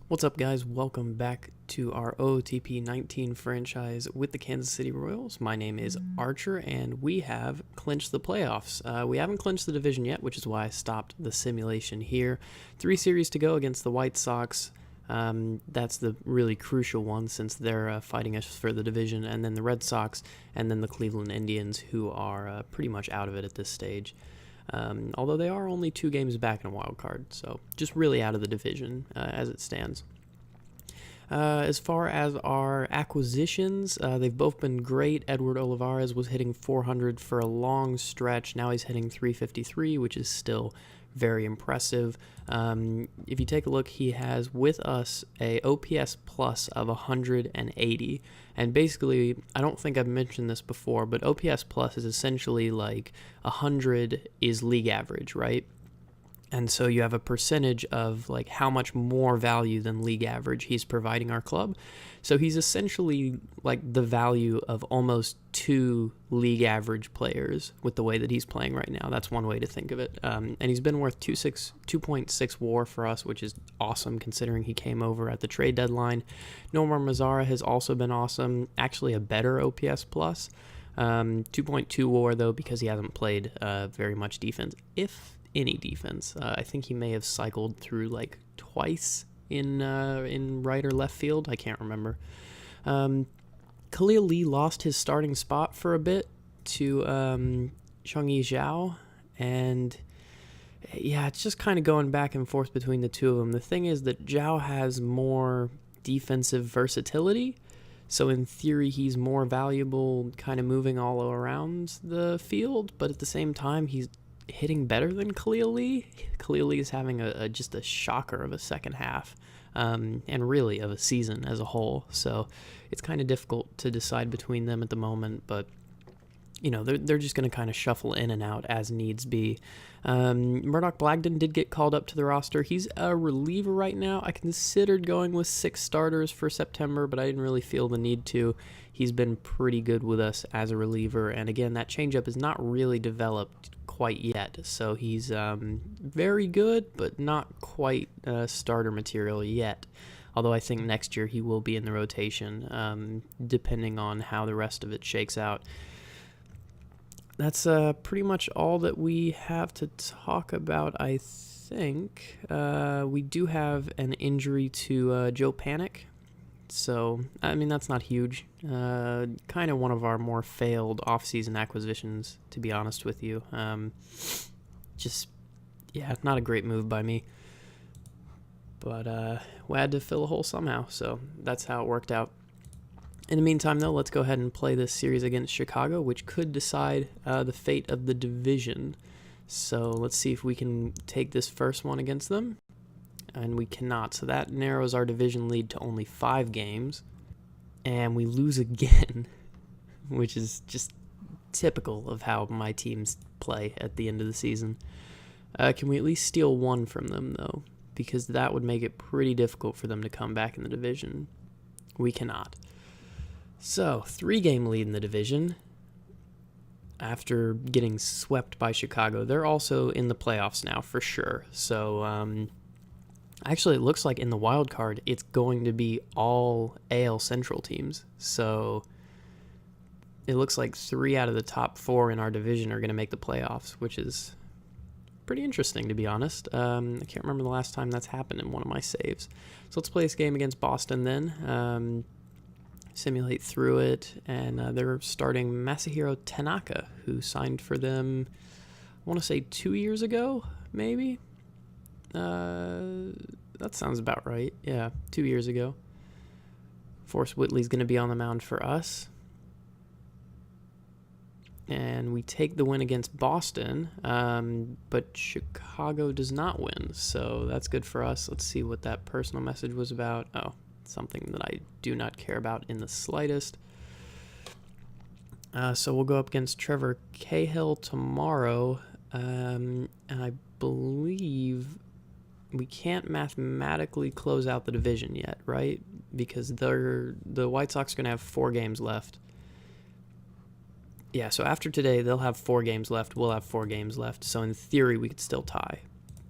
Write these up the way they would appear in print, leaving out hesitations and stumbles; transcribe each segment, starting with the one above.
What's up, guys? Welcome back to our Ootp 19 franchise with the Kansas City Royals. My name is Archer, and we have clinched the playoffs. We haven't clinched the division yet, which is why I stopped the simulation here. 3 series to go against the White Sox. That's the really crucial one since they're fighting us for the division, and then the Red Sox, and then the Cleveland Indians, who are pretty much out of it at this stage. Although they are only 2 games back in a wild card, so just really out of the division as it stands. As far as our acquisitions, they've both been great. Edward Olivares was hitting 400 for a long stretch. Now he's hitting 353, which is still very impressive. If you take a look, he has with us a OPS plus of 180. And basically, I don't think I've mentioned this before, but OPS plus is essentially like 100 is league average, right? And so you have a percentage of like how much more value than league average he's providing our club. So he's essentially like the value of almost 2 league average players with the way that he's playing right now. That's one way to think of it. And he's been worth 2.6 WAR for us, which is awesome considering he came over at the trade deadline. Nomar Mazara has also been awesome, actually a better OPS plus. 2.2 WAR though because he hasn't played very much defense, if any defense. I think he may have cycled through like twice in right or left field. I can't remember. Khalil Lee lost his starting spot for a bit to Changyi Zhao, and yeah, it's just kind of going back and forth between the two of them. The thing is that Zhao has more defensive versatility, so in theory he's more valuable kind of moving all around the field, but at the same time he's hitting better than Khalil Lee. Khalil Lee is having just a shocker of a second half, and really of a season as a whole. So it's kind of difficult to decide between them at the moment, but you know, they're just going to kind of shuffle in and out as needs be. Murdoch Blagden did get called up to the roster. He's a reliever right now. I considered going with 6 starters for September, but I didn't really feel the need to. He's been pretty good with us as a reliever, and again, that changeup is not really developed quite yet, so he's very good, but not quite starter material yet. Although I think next year he will be in the rotation, depending on how the rest of it shakes out. That's pretty much all that we have to talk about, I think. We do have an injury to Joe Panic. So, I mean, that's not huge. Kind of one of our more failed off-season acquisitions, to be honest with you. Not a great move by me. But we had to fill a hole somehow, so that's how it worked out. In the meantime, though, let's go ahead and play this series against Chicago, which could decide the fate of the division. So let's see if we can take this first one against them. And we cannot, so that narrows our division lead to only 5 games. And we lose again, which is just typical of how my teams play at the end of the season. Can we at least steal 1 from them, though? Because that would make it pretty difficult for them to come back in the division. We cannot. So, 3-game lead in the division after getting swept by Chicago. They're also in the playoffs now, for sure. So, actually, it looks like in the wild card, it's going to be all AL Central teams. So it looks like 3 out of the top 4 in our division are going to make the playoffs, which is pretty interesting, to be honest. I can't remember the last time that's happened in one of my saves. So let's play this game against Boston then. Simulate through it, and they're starting Masahiro Tanaka, who signed for them, I want to say 2 years ago, maybe? That sounds about right. Yeah, 2 years ago. Forrest Whitley's going to be on the mound for us. And we take the win against Boston, but Chicago does not win, so that's good for us. Let's see what that personal message was about. Oh, something that I do not care about in the slightest. So we'll go up against Trevor Cahill tomorrow, and I believe we can't mathematically close out the division yet, right? Because the White Sox are going to have 4 games left. Yeah, so after today, they'll have 4 games left. We'll have 4 games left. So in theory, we could still tie,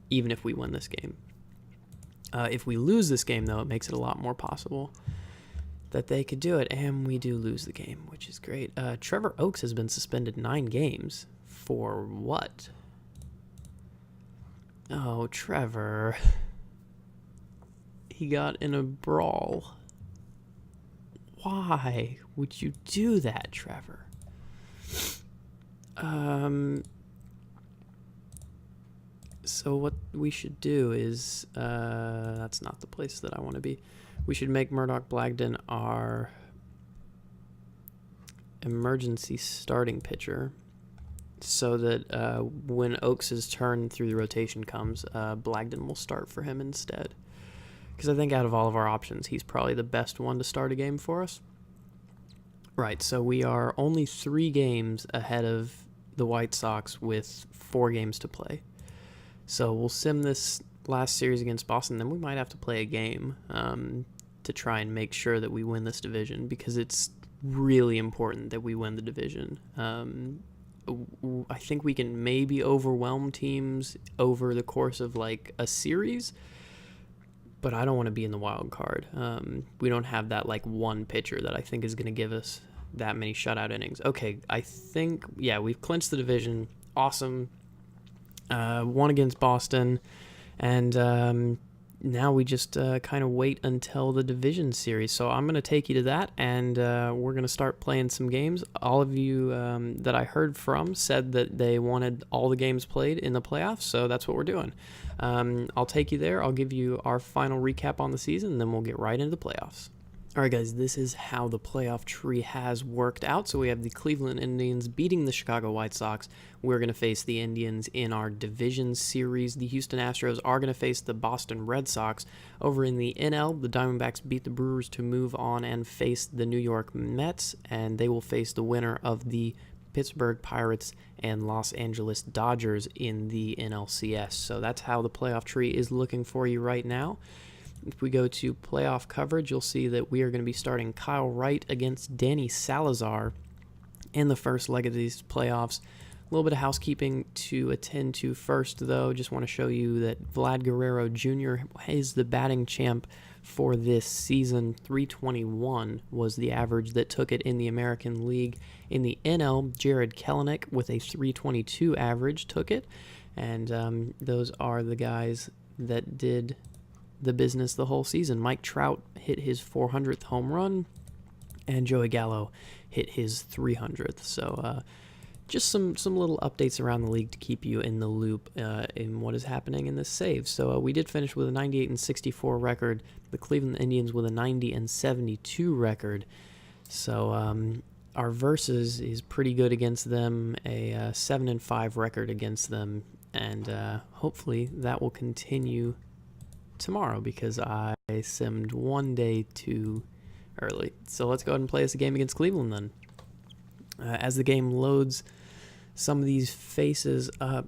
even if we win this game. If we lose this game, though, it makes it a lot more possible that they could do it, and we do lose the game, which is great. Trevor Oakes has been suspended 9 games. For what? Oh, Trevor. He got in a brawl. Why would you do that, Trevor? So what we should do is, that's not the place that I want to be. We should make Murdoch Blagden our emergency starting pitcher so that when Oakes' turn through the rotation comes, Blagden will start for him instead. Because I think out of all of our options, he's probably the best one to start a game for us. Right, so we are only 3 games ahead of the White Sox with 4 games to play. So we'll sim this last series against Boston, then we might have to play a game to try and make sure that we win this division, because it's really important that we win the division. I think we can maybe overwhelm teams over the course of like a series, but I don't want to be in the wild card. We don't have that like one pitcher that I think is going to give us that many shutout innings. Okay, I think, yeah, we've clinched the division. Awesome. Won against Boston, and now we just kind of wait until the division series. So I'm going to take you to that, and we're going to start playing some games. All of you that I heard from said that they wanted all the games played in the playoffs, so that's what we're doing. I'll take you there. I'll give you our final recap on the season, and then we'll get right into the playoffs. All right, guys, this is how the playoff tree has worked out. So we have the Cleveland Indians beating the Chicago White Sox. We're going to face the Indians in our division series. The Houston Astros are going to face the Boston Red Sox. Over in the NL, the Diamondbacks beat the Brewers to move on and face the New York Mets, and they will face the winner of the Pittsburgh Pirates and Los Angeles Dodgers in the NLCS. So that's how the playoff tree is looking for you right now. If we go to playoff coverage, you'll see that we are going to be starting Kyle Wright against Danny Salazar in the first leg of these playoffs. A little bit of housekeeping to attend to first, though. Just want to show you that Vlad Guerrero Jr. is the batting champ for this season. 321 was the average that took it in the American League. In the NL, Jared Kelenic with a 322 average took it. And those are the guys that did the business the whole season. Mike Trout hit his 400th home run, and Joey Gallo hit his 300th. So just some little updates around the league to keep you in the loop in what is happening in this save. So we did finish with a 98-64 record. The Cleveland Indians with a 90-72 record. So our versus is pretty good against them, a 7-5 record against them, and hopefully that will continue tomorrow, because I simmed one day too early. So let's go ahead and play us a game against Cleveland then. As the game loads some of these faces up,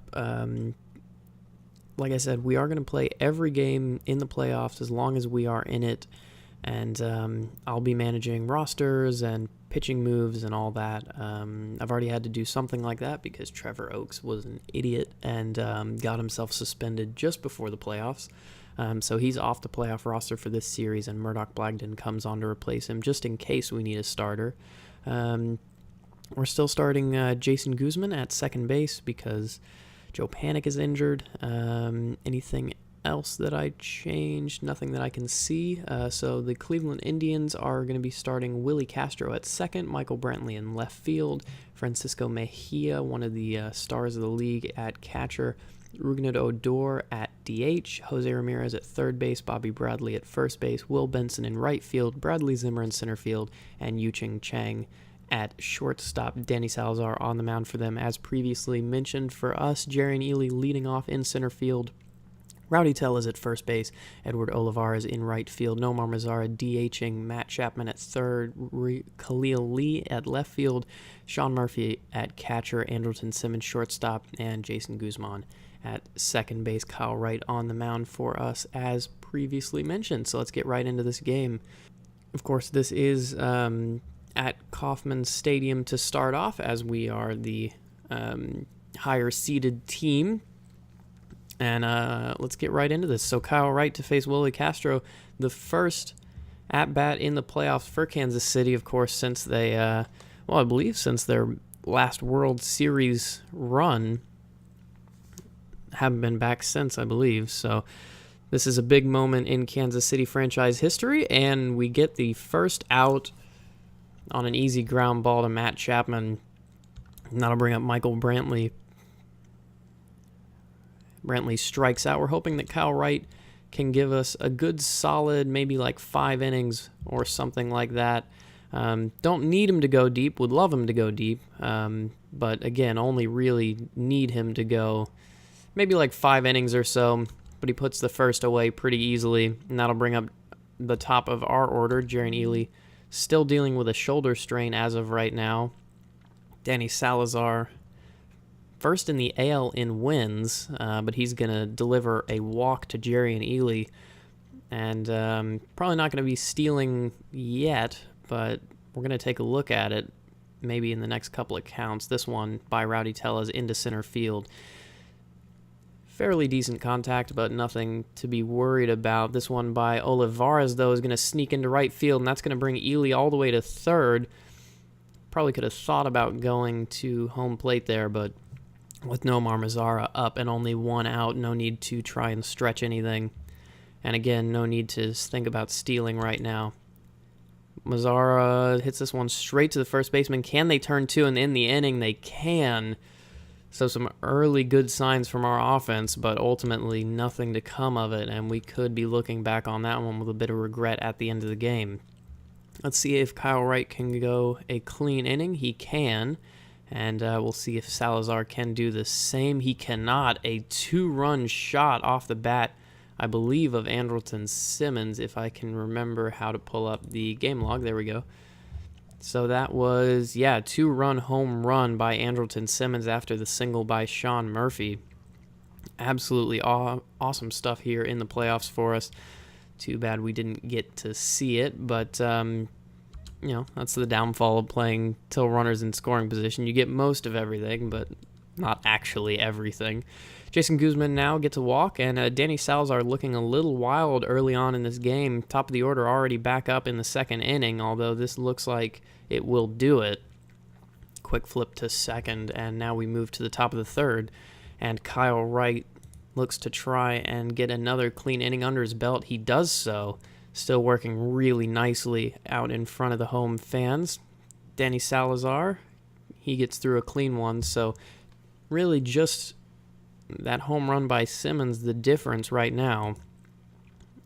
like I said, we are going to play every game in the playoffs as long as we are in it, and I'll be managing rosters and pitching moves and all that. I've already had to do something like that because Trevor Oakes was an idiot and got himself suspended just before the playoffs. So he's off the playoff roster for this series, and Murdoch Blagden comes on to replace him just in case we need a starter. We're still starting Jason Guzman at second base because Joe Panik is injured. Anything else that I changed? Nothing that I can see. So the Cleveland Indians are going to be starting Willie Castro at second, Michael Brantley in left field, Francisco Mejia, one of the stars of the league, at catcher, Rougned Odor at DH, Jose Ramirez at third base, Bobby Bradley at first base, Will Benson in right field, Bradley Zimmer in center field, and Yu-Ching Chang at shortstop. Danny Salazar on the mound for them, as previously mentioned. For us, Jarian Ely leading off in center field, Rowdy Tell is at first base, Edward Olivares in right field, Nomar Mazara DHing, Matt Chapman at third, Khalil Lee at left field, Sean Murphy at catcher, Andrelton Simmons shortstop, and Jason Guzman at second base. Kyle Wright on the mound for us, as previously mentioned. So let's get right into this game. Of course, this is at Kauffman Stadium to start off, as we are the higher seeded team. And let's get right into this. So Kyle Wright to face Willie Castro, the first at-bat in the playoffs for Kansas City, of course, since they, I believe since their last World Series run. Haven't been back since, I believe. So this is a big moment in Kansas City franchise history, and we get the first out on an easy ground ball to Matt Chapman. And that'll bring up Michael Brantley. Brantley strikes out. We're hoping that Kyle Wright can give us a good solid, maybe like 5 innings or something like that. Don't need him to go deep. Would love him to go deep. But again, only really need him to go maybe like 5 innings or so. But he puts the first away pretty easily. And that'll bring up the top of our order. Jerry Ely still dealing with a shoulder strain as of right now. Danny Salazar first in the AL in wins, but he's going to deliver a walk to Jerry and Ely. And probably not going to be stealing yet, but we're going to take a look at it maybe in the next couple of counts. This one by Rowdy Tellez into center field. Fairly decent contact, but nothing to be worried about. This one by Olivares, though, is going to sneak into right field, and that's going to bring Ely all the way to third. Probably could have thought about going to home plate there, but with Nomar Mazara up and only 1 out, no need to try and stretch anything. And again, no need to think about stealing right now. Mazara hits this one straight to the first baseman. Can they turn 2 and in the inning? They can. So some early good signs from our offense, but ultimately nothing to come of it, and we could be looking back on that one with a bit of regret at the end of the game. Let's see if Kyle Wright can go a clean inning. He can. And we'll see if Salazar can do the same. He cannot. A 2-run shot off the bat, I believe, of Andrelton Simmons, if I can remember how to pull up the game log. There we go. So that was, 2-run home run by Andrelton Simmons after the single by Sean Murphy. Absolutely awesome stuff here in the playoffs for us. Too bad we didn't get to see it, but that's the downfall of playing till runners in scoring position. You get most of everything, but not actually everything. Jason Guzman now gets a walk, and Danny Salazar looking a little wild early on in this game. Top of the order already back up in the second inning, although this looks like it will do it. Quick flip to second, and now we move to the top of the third, and Kyle Wright looks to try and get another clean inning under his belt. He does so. Still working really nicely out in front of the home fans. Danny Salazar, he gets through a clean one, so really just that home run by Simmons the difference right now.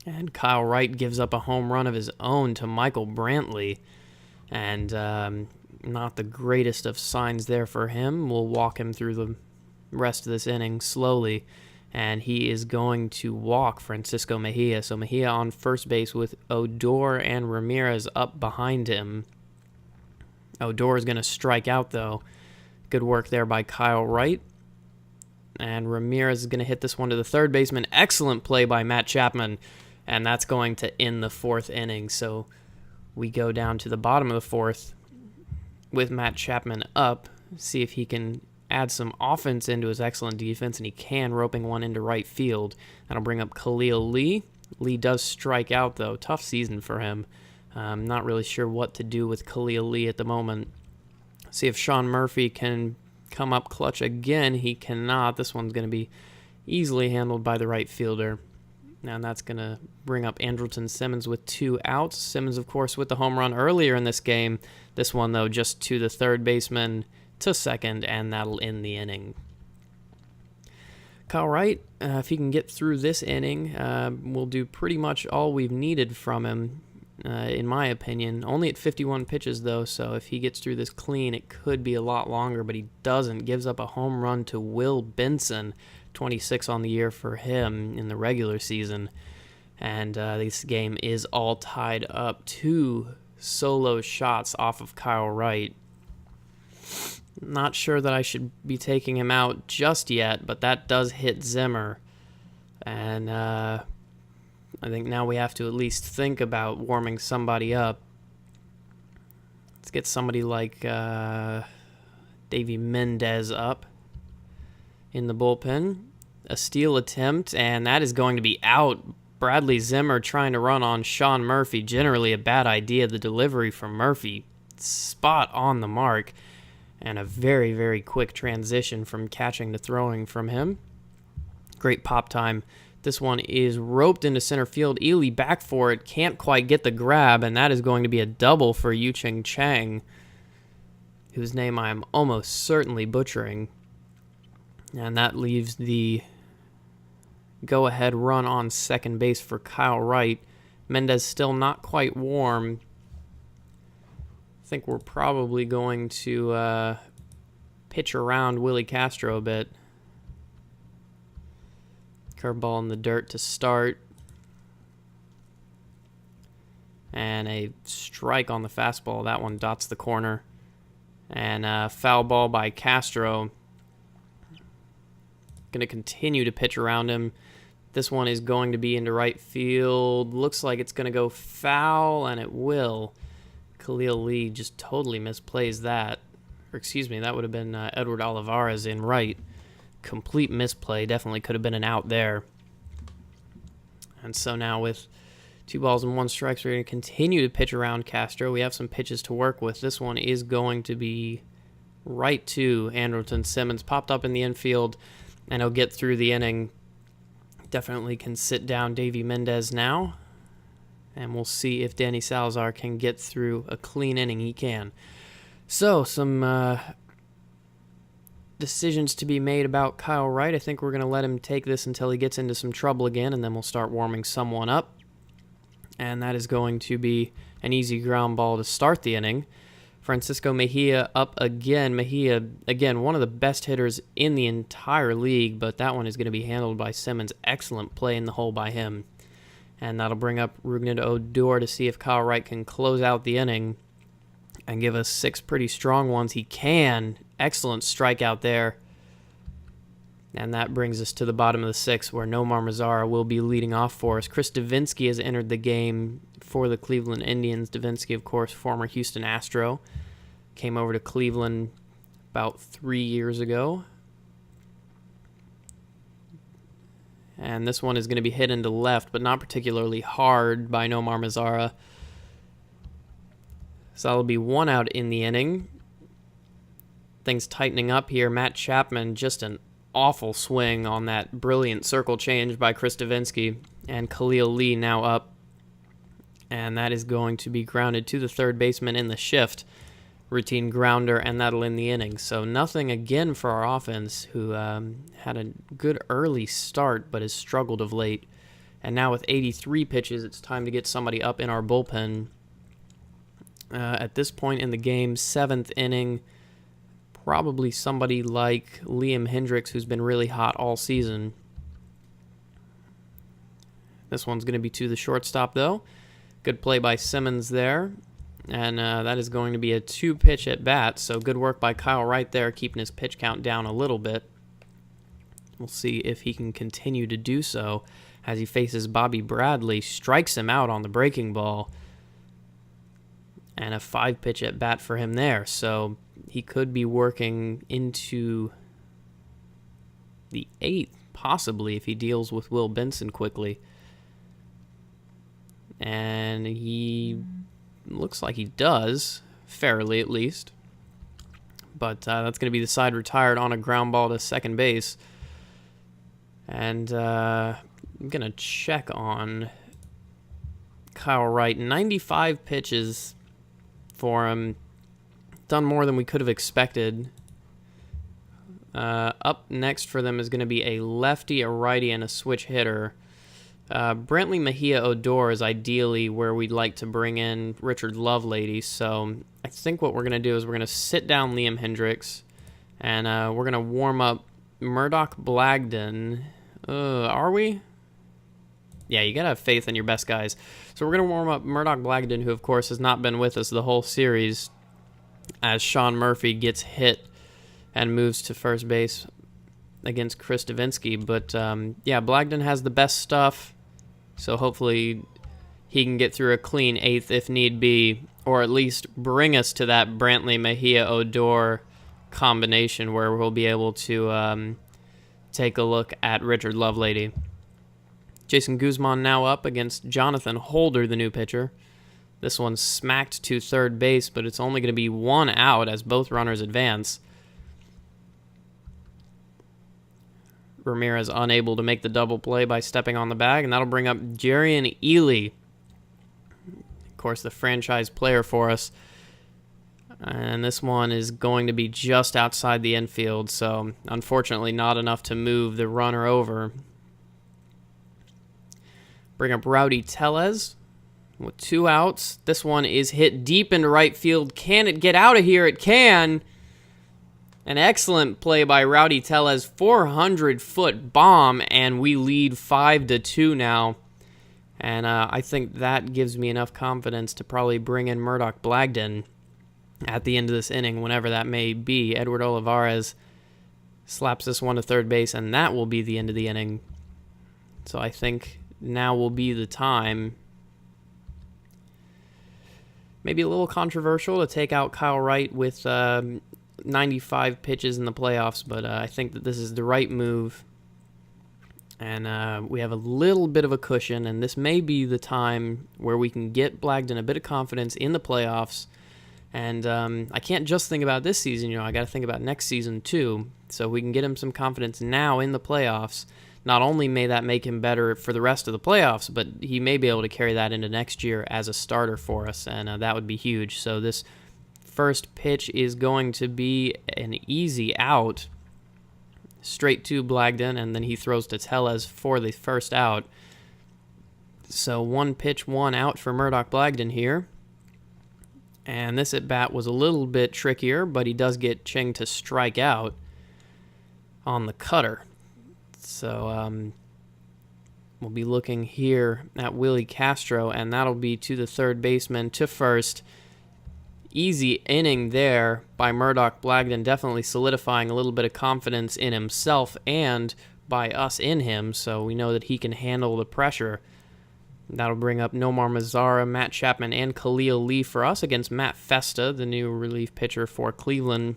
And Kyle Wright gives up a home run of his own to Michael Brantley, and not the greatest of signs there for him. We'll walk him through the rest of this inning slowly. And he is going to walk Francisco Mejia. So Mejia on first base with Odor and Ramirez up behind him. Odor is going to strike out, though. Good work there by Kyle Wright. And Ramirez is going to hit this one to the third baseman. Excellent play by Matt Chapman. And that's going to end the 4th inning. So we go down to the bottom of the 4th with Matt Chapman up. See if he can add some offense into his excellent defense, and he can, roping one into right field. That'll bring up Khalil Lee. Lee does strike out, though. Tough season for him. Not really sure what to do with Khalil Lee at the moment. See if Sean Murphy can come up clutch again. He cannot. This one's going to be easily handled by the right fielder. And that's going to bring up Andrelton Simmons with 2 outs. Simmons, of course, with the home run earlier in this game. This one, though, just to the third baseman to second, and that'll end the inning. Kyle Wright, if he can get through this inning, will do pretty much all we've needed from him, in my opinion. Only at 51 pitches, though, so if he gets through this clean, it could be a lot longer, but he doesn't. Gives up a home run to Will Benson, 26 on the year for him in the regular season. And this game is all tied up. 2 solo shots off of Kyle Wright. Not sure that I should be taking him out just yet, but that does hit Zimmer. And I think now we have to at least think about warming somebody up. Let's get somebody like Davey Mendez up in the bullpen. a steal attempt, and that is going to be out. Bradley Zimmer trying to run on Sean Murphy. Generally a bad idea. The delivery from Murphy, spot on the mark, and a very, very quick transition from catching to throwing from him. Great pop time. This one is roped into center field. Ely back for it. Can't quite get the grab, and that is going to be a double for Yu-Ching Chang, whose name I am almost certainly butchering. And that leaves the go-ahead run on second base for Kyle Wright. Mendez still not quite warm. I think we're probably going to pitch around Willie Castro a bit. Curveball in the dirt to start. And a strike on the fastball. That one dots the corner. And a foul ball by Castro. Going to continue to pitch around him. This one is going to be into right field. Looks like it's going to go foul, and it will. Khalil Lee just totally misplays that. Or excuse me, that would have been Edward Olivares in right. Complete misplay. Definitely could have been an out there. And so now with 2 balls and 1 strike, we're going to continue to pitch around Castro. We have some pitches to work with. This one is going to be right to Andrelton Simmons. Popped up in the infield, and he'll get through the inning. Definitely can sit down Davey Mendez now. And we'll see if Danny Salazar can get through a clean inning. He can. So, some decisions to be made about Kyle Wright. I think we're going to let him take this until he gets into some trouble again, and then we'll start warming someone up. And that is going to be an easy ground ball to start the inning. Francisco Mejia up again. Mejia, again, one of the best hitters in the entire league, but that one is going to be handled by Simmons. Excellent play in the hole by him. And that'll bring up Rougned Odor to see if Kyle Wright can close out the inning and give us 6 pretty strong ones. He can. Excellent strikeout there. And that brings us to the bottom of the 6th, where Nomar Mazara will be leading off for us. Chris Davinsky has entered the game for the Cleveland Indians. Davinsky, of course, former Houston Astro. Came over to Cleveland about 3 years ago. And this one is going to be hit into left, but not particularly hard by Nomar Mazara. So that'll be 1 out in the inning. Things tightening up here. Matt Chapman, just an awful swing on that brilliant circle change by Chris Davinsky. And Khalil Lee now up. And that is going to be grounded to the third baseman in the shift. Routine grounder, and that'll end the inning. So nothing again for our offense, who had a good early start but has struggled of late. And now with 83 pitches, it's time to get somebody up in our bullpen. At this point in the game, 7th inning, probably somebody like Liam Hendricks, who's been really hot all season. This one's going to be to the shortstop, though. Good play by Simmons there. And that is going to be a 2-pitch at bat. So good work by Kyle Wright there, keeping his pitch count down a little bit. We'll see if he can continue to do so as he faces Bobby Bradley. Strikes him out on the breaking ball. And a 5-pitch at bat for him there. So he could be working into the 8th, possibly, if he deals with Will Benson quickly. And he looks like he does, fairly at least. But that's going to be the side retired on a ground ball to second base. And I'm going to check on Kyle Wright. 95 pitches for him. Done more than we could have expected. Up next for them is going to be a lefty, a righty, and a switch hitter. Brentley Mejia Odor is ideally where we'd like to bring in Richard Lovelady. So I think what we're going to do is we're going to sit down Liam Hendricks, and we're going to warm up Murdoch Blagden. Are we? Yeah, you got to have faith in your best guys. So we're going to warm up Murdoch Blagden, who, of course, has not been with us the whole series, as Sean Murphy gets hit and moves to first base against Chris Davinsky. But, yeah, Blagden has the best stuff, so hopefully he can get through a clean 8th if need be, or at least bring us to that Brantley Mejia Odor combination where we'll be able to take a look at Richard Lovelady. Jason Guzman now up against Jonathan Holder, the new pitcher. This one smacked to third base, but it's only going to be one out as both runners advance. Ramirez unable to make the double play by stepping on the bag, and that'll bring up Jerian Ely. Of course, the franchise player for us. And this one is going to be just outside the infield, so unfortunately not enough to move the runner over. Bring up Rowdy Tellez with 2 outs. This one is hit deep into right field. Can it get out of here? It can. An excellent play by Rowdy Tellez, 400-foot bomb, and we lead 5-2 now. And I think that gives me enough confidence to probably bring in Murdoch Blagden at the end of this inning, whenever that may be. Edward Olivares slaps this one to third base, and that will be the end of the inning. So I think now will be the time. Maybe a little controversial to take out Kyle Wright with 95 pitches in the playoffs, but I think that this is the right move. And we have a little bit of a cushion, and this may be the time where we can get Blagden a bit of confidence in the playoffs. And I can't just think about this season, I got to think about next season too. So we can get him some confidence now in the playoffs. Not only may that make him better for the rest of the playoffs, but he may be able to carry that into next year as a starter for us, and that would be huge. So this first pitch is going to be an easy out, straight to Blagden, and then he throws to Tellez for the first out. So 1 pitch, 1 out for Murdoch Blagden here. And this at-bat was a little bit trickier, but he does get Ching to strike out on the cutter. So we'll be looking here at Willie Castro, and that'll be to the third baseman, to first. Easy inning there by Murdoch Blagden, definitely solidifying a little bit of confidence in himself and by us in him, so we know that he can handle the pressure. That'll bring up Nomar Mazara, Matt Chapman, and Khalil Lee for us against Matt Festa, the new relief pitcher for Cleveland.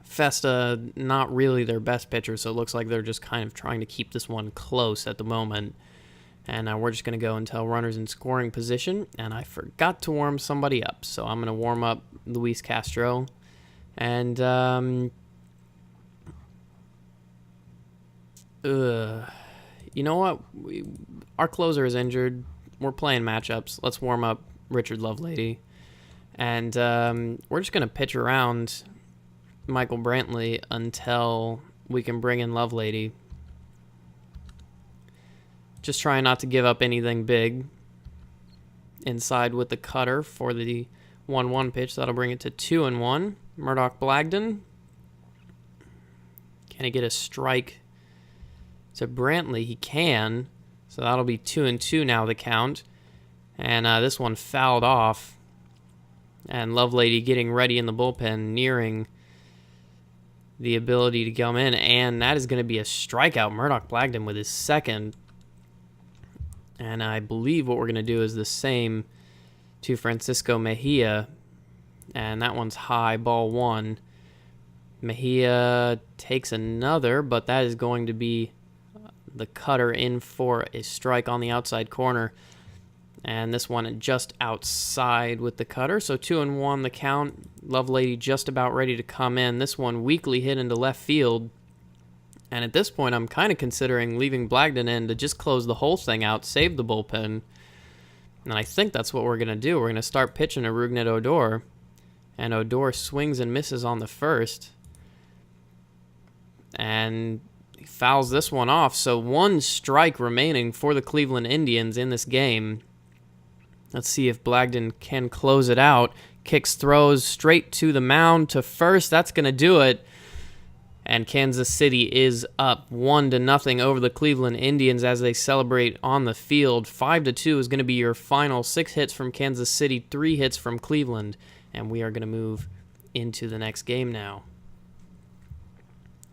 Festa, not really their best pitcher, so it looks like they're just kind of trying to keep this one close at the moment. And we're just going to go and tell runners in scoring position, and I forgot to warm somebody up, so I'm going to warm up Luis Castro. And you know what? Our closer is injured. We're playing matchups. Let's warm up Richard Lovelady. And we're just going to pitch around Michael Brantley until we can bring in Lovelady. Just trying not to give up anything big. Inside with the cutter for the 1-1 pitch. That'll bring it to 2-1. Murdoch Blagden. Can he get a strike to Brantley? He can. So that'll be 2-2 now, the count. And this one fouled off. And Lovelady getting ready in the bullpen, nearing the ability to come in. And that is going to be a strikeout. Murdoch Blagden with his second. And I believe what we're going to do is the same to Francisco Mejia. And that one's high, ball 1. Mejia takes another, but that is going to be the cutter in for a strike on the outside corner. And this one just outside with the cutter. So 2-1 the count. Lovelady just about ready to come in. This one weakly hit into left field. And at this point, I'm kind of considering leaving Blagden in to just close the whole thing out, save the bullpen. And I think that's what we're going to do. We're going to start pitching to Rougned Odor. And Odor swings and misses on the first. And he fouls this one off. So 1 strike remaining for the Cleveland Indians in this game. Let's see if Blagden can close it out. Kicks, throws straight to the mound to first. That's going to do it. And Kansas City is up 1-0 over the Cleveland Indians as they celebrate on the field. 5-2 is going to be your final. 6 hits from Kansas City, 3 hits from Cleveland. And we are going to move into the next game now.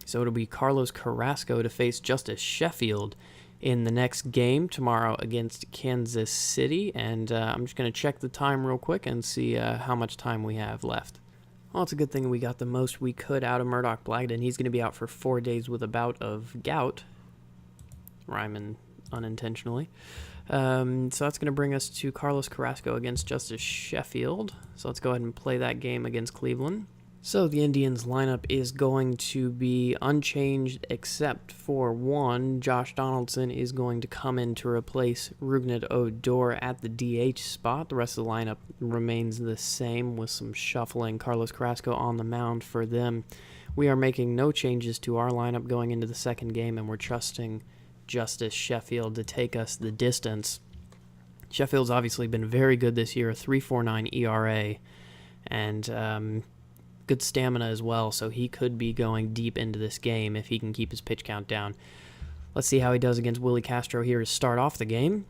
So it'll be Carlos Carrasco to face Justice Sheffield in the next game tomorrow against Kansas City. And I'm just going to check the time real quick and see how much time we have left Well, it's a good thing we got the most we could out of Murdoch Blagden. He's going to be out for 4 days with a bout of gout. Rhyming unintentionally. So that's going to bring us to Carlos Carrasco against Justice Sheffield. So let's go ahead and play that game against Cleveland. So the Indians lineup is going to be unchanged except for one. Josh Donaldson is going to come in to replace Rougned Odor at the DH spot. The rest of the lineup remains the same with some shuffling. Carlos Carrasco on the mound for them. We are making no changes to our lineup going into the second game, and we're trusting Justice Sheffield to take us the distance. Sheffield's obviously been very good this year, a 3.49 ERA, and good stamina as well, so he could be going deep into this game if he can keep his pitch count down. Let's see how he does against Willie Castro here to start off the game.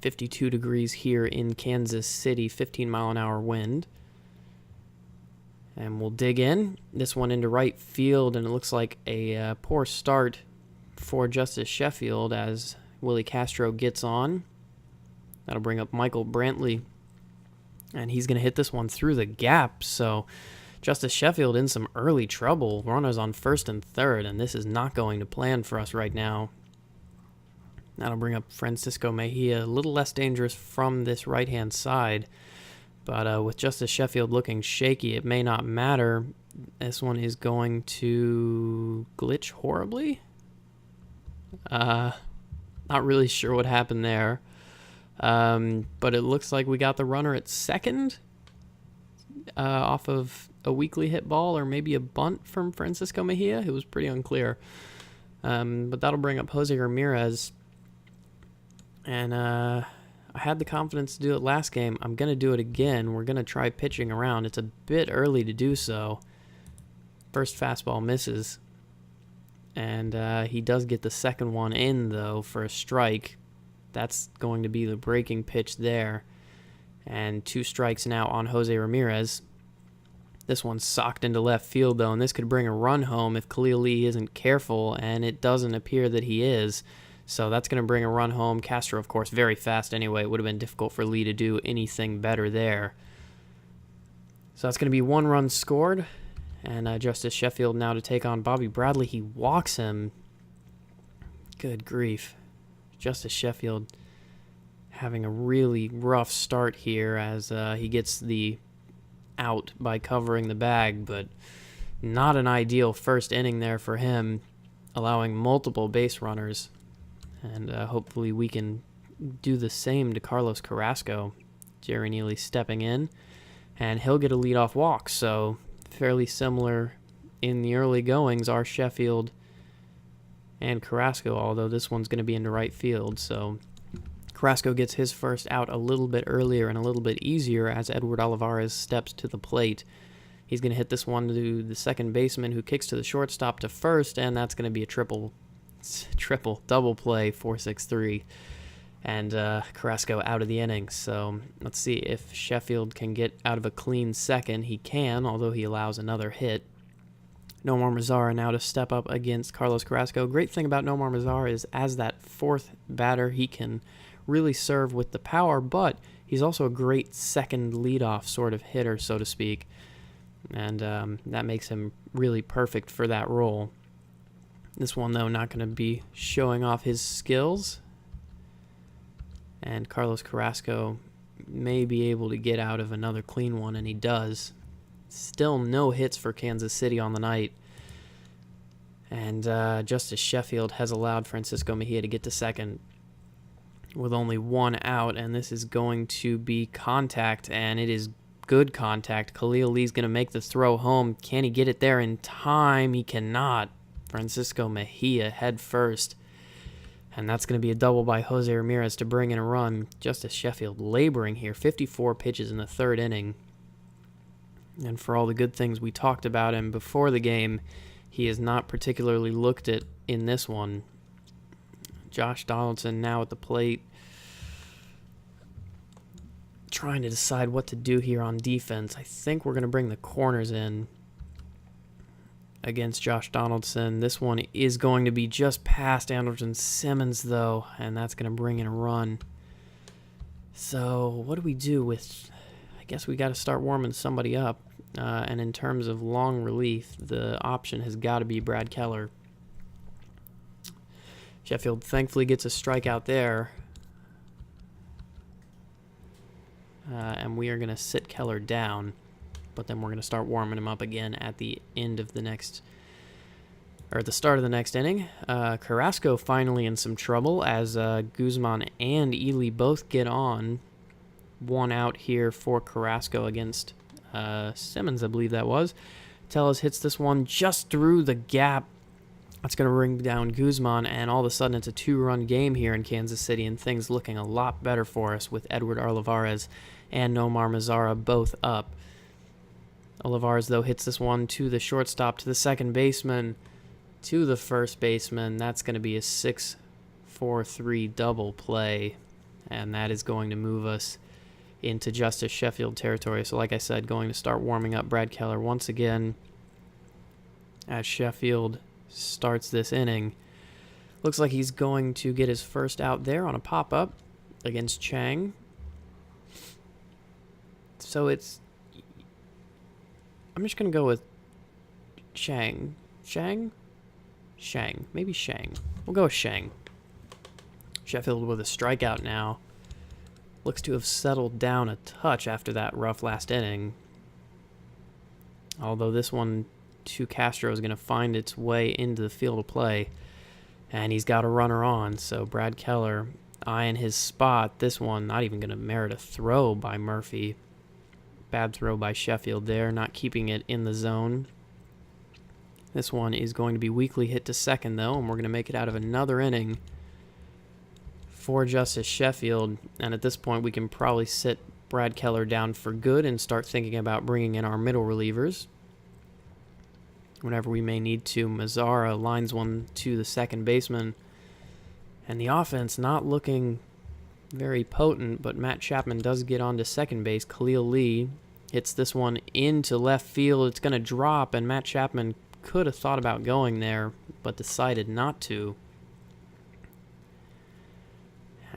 52 degrees here in Kansas City, 15-mile-an-hour wind. And we'll dig in. This one into right field, and it looks like a poor start for Justice Sheffield as Willie Castro gets on. That'll bring up Michael Brantley, and he's going to hit this one through the gap. So Justice Sheffield in some early trouble. Runners on first and third, and this is not going to plan for us right now. That'll bring up Francisco Mejia, a little less dangerous from this right-hand side. But with Justice Sheffield looking shaky, it may not matter. This one is going to glitch horribly. Not really sure what happened there. But it looks like we got the runner at second off of a weakly hit ball or maybe a bunt from Francisco Mejia. It was pretty unclear. But that'll bring up Jose Ramirez. And I had the confidence to do it last game. I'm going to do it again. We're going to try pitching around. It's a bit early to do so. First fastball misses. And he does get the second one in, though, for a strike. That's going to be the breaking pitch there. And 2 strikes now on Jose Ramirez. This one's socked into left field, though, and this could bring a run home if Khalil Lee isn't careful, and it doesn't appear that he is. So that's going to bring a run home. Castro, of course, very fast anyway. It would have been difficult for Lee to do anything better there. So that's going to be 1 run scored. And Justice Sheffield now to take on Bobby Bradley. He walks him. Good grief. Justice Sheffield having a really rough start here as he gets the out by covering the bag, but not an ideal first inning there for him, allowing multiple base runners. And hopefully we can do the same to Carlos Carrasco. Jerry Neely stepping in, and he'll get a leadoff walk. So fairly similar in the early goings are Sheffield and Carrasco, although this one's going to be into right field. So Carrasco gets his first out a little bit earlier and a little bit easier as Edward Olivares steps to the plate. He's going to hit this one to the second baseman, who kicks to the shortstop to first, and that's going to be a double play, 4-6-3, and Carrasco out of the inning. So let's see if Sheffield can get out of a clean second. He can, although he allows another hit. Nomar Mazara now to step up against Carlos Carrasco. Great thing about Nomar Mazara is as that fourth batter, he can really serve with the power, but he's also a great second leadoff sort of hitter, so to speak, and that makes him really perfect for that role. This one, though, not going to be showing off his skills. And Carlos Carrasco may be able to get out of another clean one, and he does. Still no hits for Kansas City on the night. And Justice Sheffield has allowed Francisco Mejia to get to second with only 1 out, and this is going to be contact, and it is good contact. Khalil Lee's going to make the throw home. Can he get it there in time? He cannot. Francisco Mejia head first, and that's going to be a double by Jose Ramirez to bring in a run. Justice Sheffield laboring here, 54 pitches in the third inning, and for all the good things we talked about him before the game, he has not particularly looked at in this one. Josh Donaldson now at the plate, trying to decide what to do here on defense. I think we're going to bring the corners in against Josh Donaldson. This one is going to be just past Andrelton Simmons, though, and that's going to bring in a run. So what do we do with... I guess we got to start warming somebody up. And in terms of long relief, the option has got to be Brad Keller. Sheffield thankfully gets a strikeout there. And we are going to sit Keller down. But then we're going to start warming him up again at the end of the next... or at the start of the next inning. Carrasco finally in some trouble as Guzman and Ely both get on. One out here for Carrasco against Simmons, I believe that was. Tellez hits this one just through the gap. That's going to bring down Guzman, and all of a sudden it's a 2-run game here in Kansas City, and things looking a lot better for us with Edward Olivares and Nomar Mazara both up. Olivares, though, hits this one to the shortstop, to the second baseman, to the first baseman. That's going to be a 6-4-3 double play, and that is going to move us into Justice Sheffield territory. So like I said, going to start warming up Brad Keller once again as Sheffield starts this inning. Looks like he's going to get his first out there on a pop-up against Chang. So it's... I'm just going to go with Chang. Shang? Maybe Shang. We'll go with Shang. Sheffield with a strikeout now. Looks to have settled down a touch after that rough last inning. Although this one to Castro is going to find its way into the field of play. And he's got a runner on. So Brad Keller eyeing his spot. This one not even going to merit a throw by Murphy. Bad throw by Sheffield there. Not keeping it in the zone. This one is going to be weakly hit to second, though. And we're going to make it out of another inning for Justice Sheffield, and at this point we can probably sit Brad Keller down for good and start thinking about bringing in our middle relievers whenever we may need to. Mazara lines one to the second baseman, and the offense not looking very potent, but Matt Chapman does get on to second base. Khalil Lee hits this one into left field. It's going to drop, and Matt Chapman could have thought about going there, but decided not to.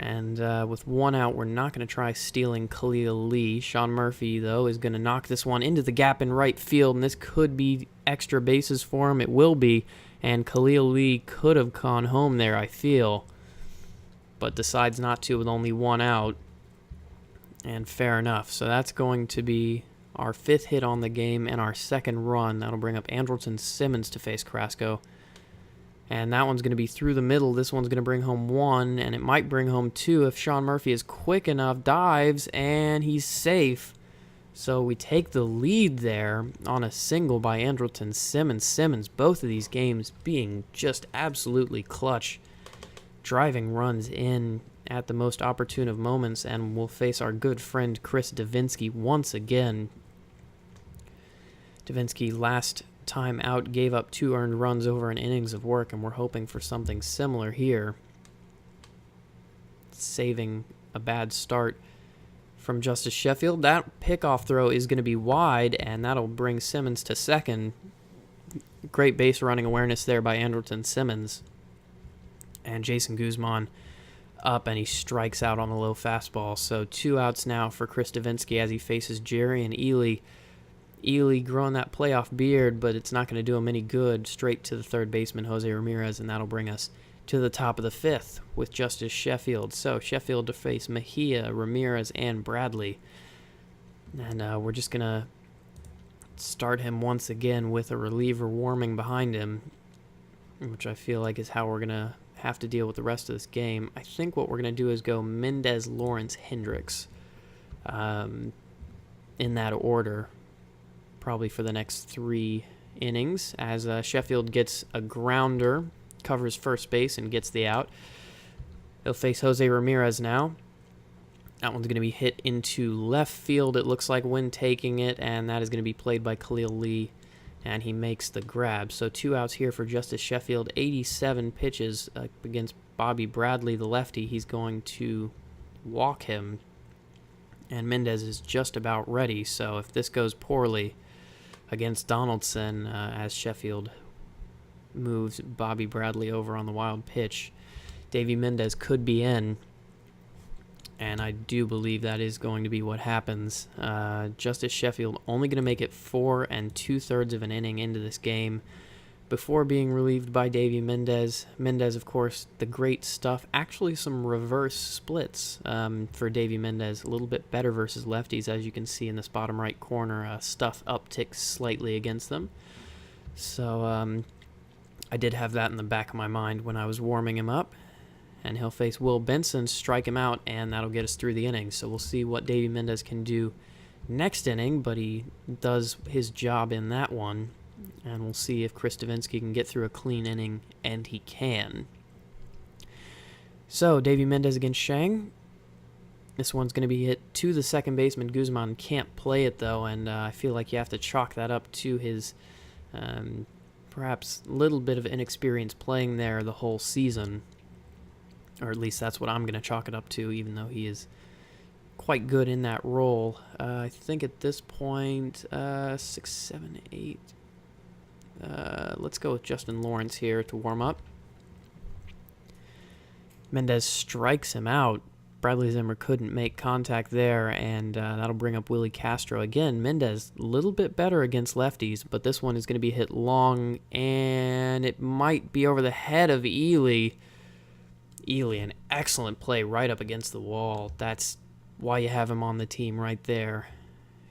And with one out, we're not going to try stealing Khalil Lee. Sean Murphy, though, is going to knock this one into the gap in right field, and this could be extra bases for him. It will be, and Khalil Lee could have gone home there, I feel, but decides not to with only one out, and fair enough. So that's going to be our 5th hit on the game and our 2nd run. That'll bring up Andrelton Simmons to face Carrasco. And that one's going to be through the middle. This one's going to bring home 1, and it might bring home 2 if Sean Murphy is quick enough. Dives, and he's safe. So we take the lead there on a single by Andrelton Simmons. Both of these games being just absolutely clutch. Driving runs in at the most opportune of moments, and we'll face our good friend Chris Davinsky once again. Davinsky last time out gave up 2 earned runs over an innings of work, and we're hoping for something similar here. Saving a bad start from Justice Sheffield. That pickoff throw is going to be wide, and that'll bring Simmons to second. Great base running awareness there by Andrelton Simmons. And Jason Guzman up, and he strikes out on a low fastball. So 2 outs now for Chris Davinsky as he faces Jerry and Ely. Ely growing that playoff beard, but it's not going to do him any good. Straight to the third baseman, Jose Ramirez, and that'll bring us to the top of the 5th with Justice Sheffield. So Sheffield to face Mejia, Ramirez, and Bradley. And we're just going to start him once again with a reliever warming behind him, which I feel like is how we're going to have to deal with the rest of this game. I think what we're going to do is go Mendez, Lawrence, Hendricks in that order, probably for the next 3 innings, as Sheffield gets a grounder, covers first base, and gets the out. They'll face Jose Ramirez now. That one's going to be hit into left field, it looks like, when taking it, and that is going to be played by Khalil Lee, and he makes the grab. So 2 outs here for Justice Sheffield. 87 pitches against Bobby Bradley, the lefty. He's going to walk him, and Mendez is just about ready. So if this goes poorly against Donaldson, as Sheffield moves Bobby Bradley over on the wild pitch, Davey Mendez could be in. And I do believe that is going to be what happens. Justice Sheffield only going to make it 4 2/3 of an inning into this game before being relieved by Davy Mendez. Mendez, of course, the great stuff. Actually, some reverse splits for Davy Mendez. A little bit better versus lefties, as you can see in this bottom right corner. Stuff upticks slightly against them. So I did have that in the back of my mind when I was warming him up. And he'll face Will Benson, strike him out, and that'll get us through the inning. So we'll see what Davy Mendez can do next inning, but he does his job in that one. And we'll see if Chris Davinsky can get through a clean inning, and he can. So, Davy Mendez against Shang. This one's going to be hit to the second baseman. Guzman can't play it, though, and I feel like you have to chalk that up to his perhaps little bit of inexperience playing there the whole season. Or at least that's what I'm going to chalk it up to, even though he is quite good in that role. I think at this point, 6, 7, 8... let's go with Justin Lawrence here to warm up. Mendez strikes him out. Bradley Zimmer couldn't make contact there, and that'll bring up Willie Castro. Again, Mendez a little bit better against lefties, but this one is going to be hit long, and it might be over the head of Ely. Ely, an excellent play right up against the wall. That's why you have him on the team right there,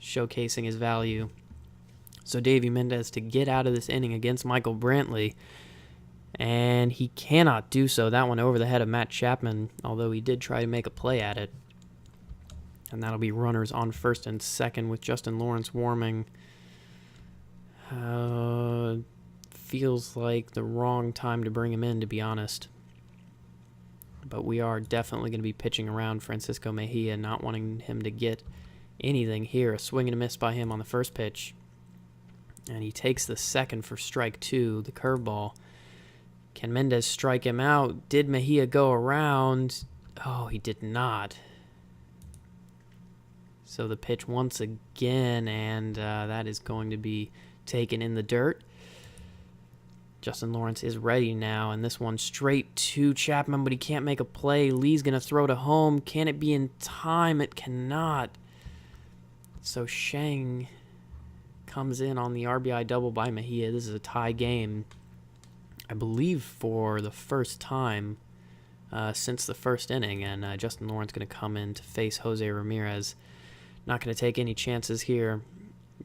showcasing his value. So Davy Mendez to get out of this inning against Michael Brantley, and he cannot do so. That one over the head of Matt Chapman, although he did try to make a play at it. And that'll be runners on first and second with Justin Lawrence warming. Feels like the wrong time to bring him in, to be honest. But we are definitely going to be pitching around Francisco Mejia, not wanting him to get anything here. A swing and a miss by him on the first pitch. And he takes the second for strike 2, the curveball. Can Mendez strike him out? Did Mejia go around? Oh, he did not. So the pitch once again, and that is going to be taken in the dirt. Justin Lawrence is ready now, and this one straight to Chapman, but he can't make a play. Lee's going to throw to home. Can it be in time? It cannot. So Shang comes in on the RBI double by Mejia. This is a tie game, I believe, for the first time since the first inning, and Justin Lawrence going to come in to face Jose Ramirez. Not going to take any chances here.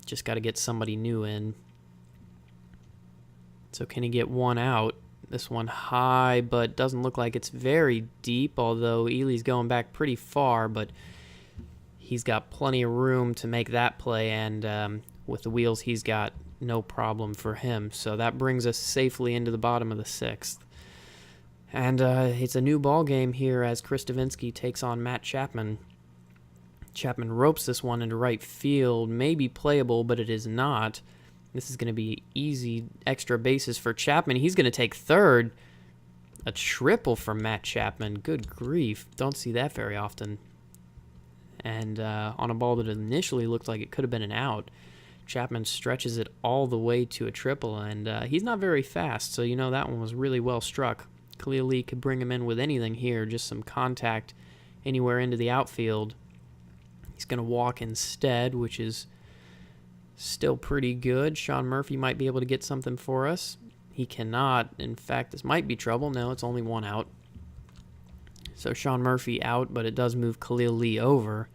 Just got to get somebody new in. So can he get one out? This one high, but doesn't look like it's very deep, although Ely's going back pretty far, but he's got plenty of room to make that play, and with the wheels he's got, no problem for him. So that brings us safely into the bottom of the 6th. And it's a new ball game here as Chris Davinsky takes on Matt Chapman. Chapman ropes this one into right field. Maybe playable, but it is not. This is going to be easy extra bases for Chapman. He's going to take third. A triple for Matt Chapman. Good grief. Don't see that very often. And on a ball that initially looked like it could have been an out, Chapman stretches it all the way to a triple, and he's not very fast, so you know that one was really well struck. Khalil Lee could bring him in with anything here, just some contact anywhere into the outfield. He's going to walk instead, which is still pretty good. Sean Murphy might be able to get something for us. He cannot. In fact, this might be trouble. No, it's only one out. So Sean Murphy out, but it does move Khalil Lee over.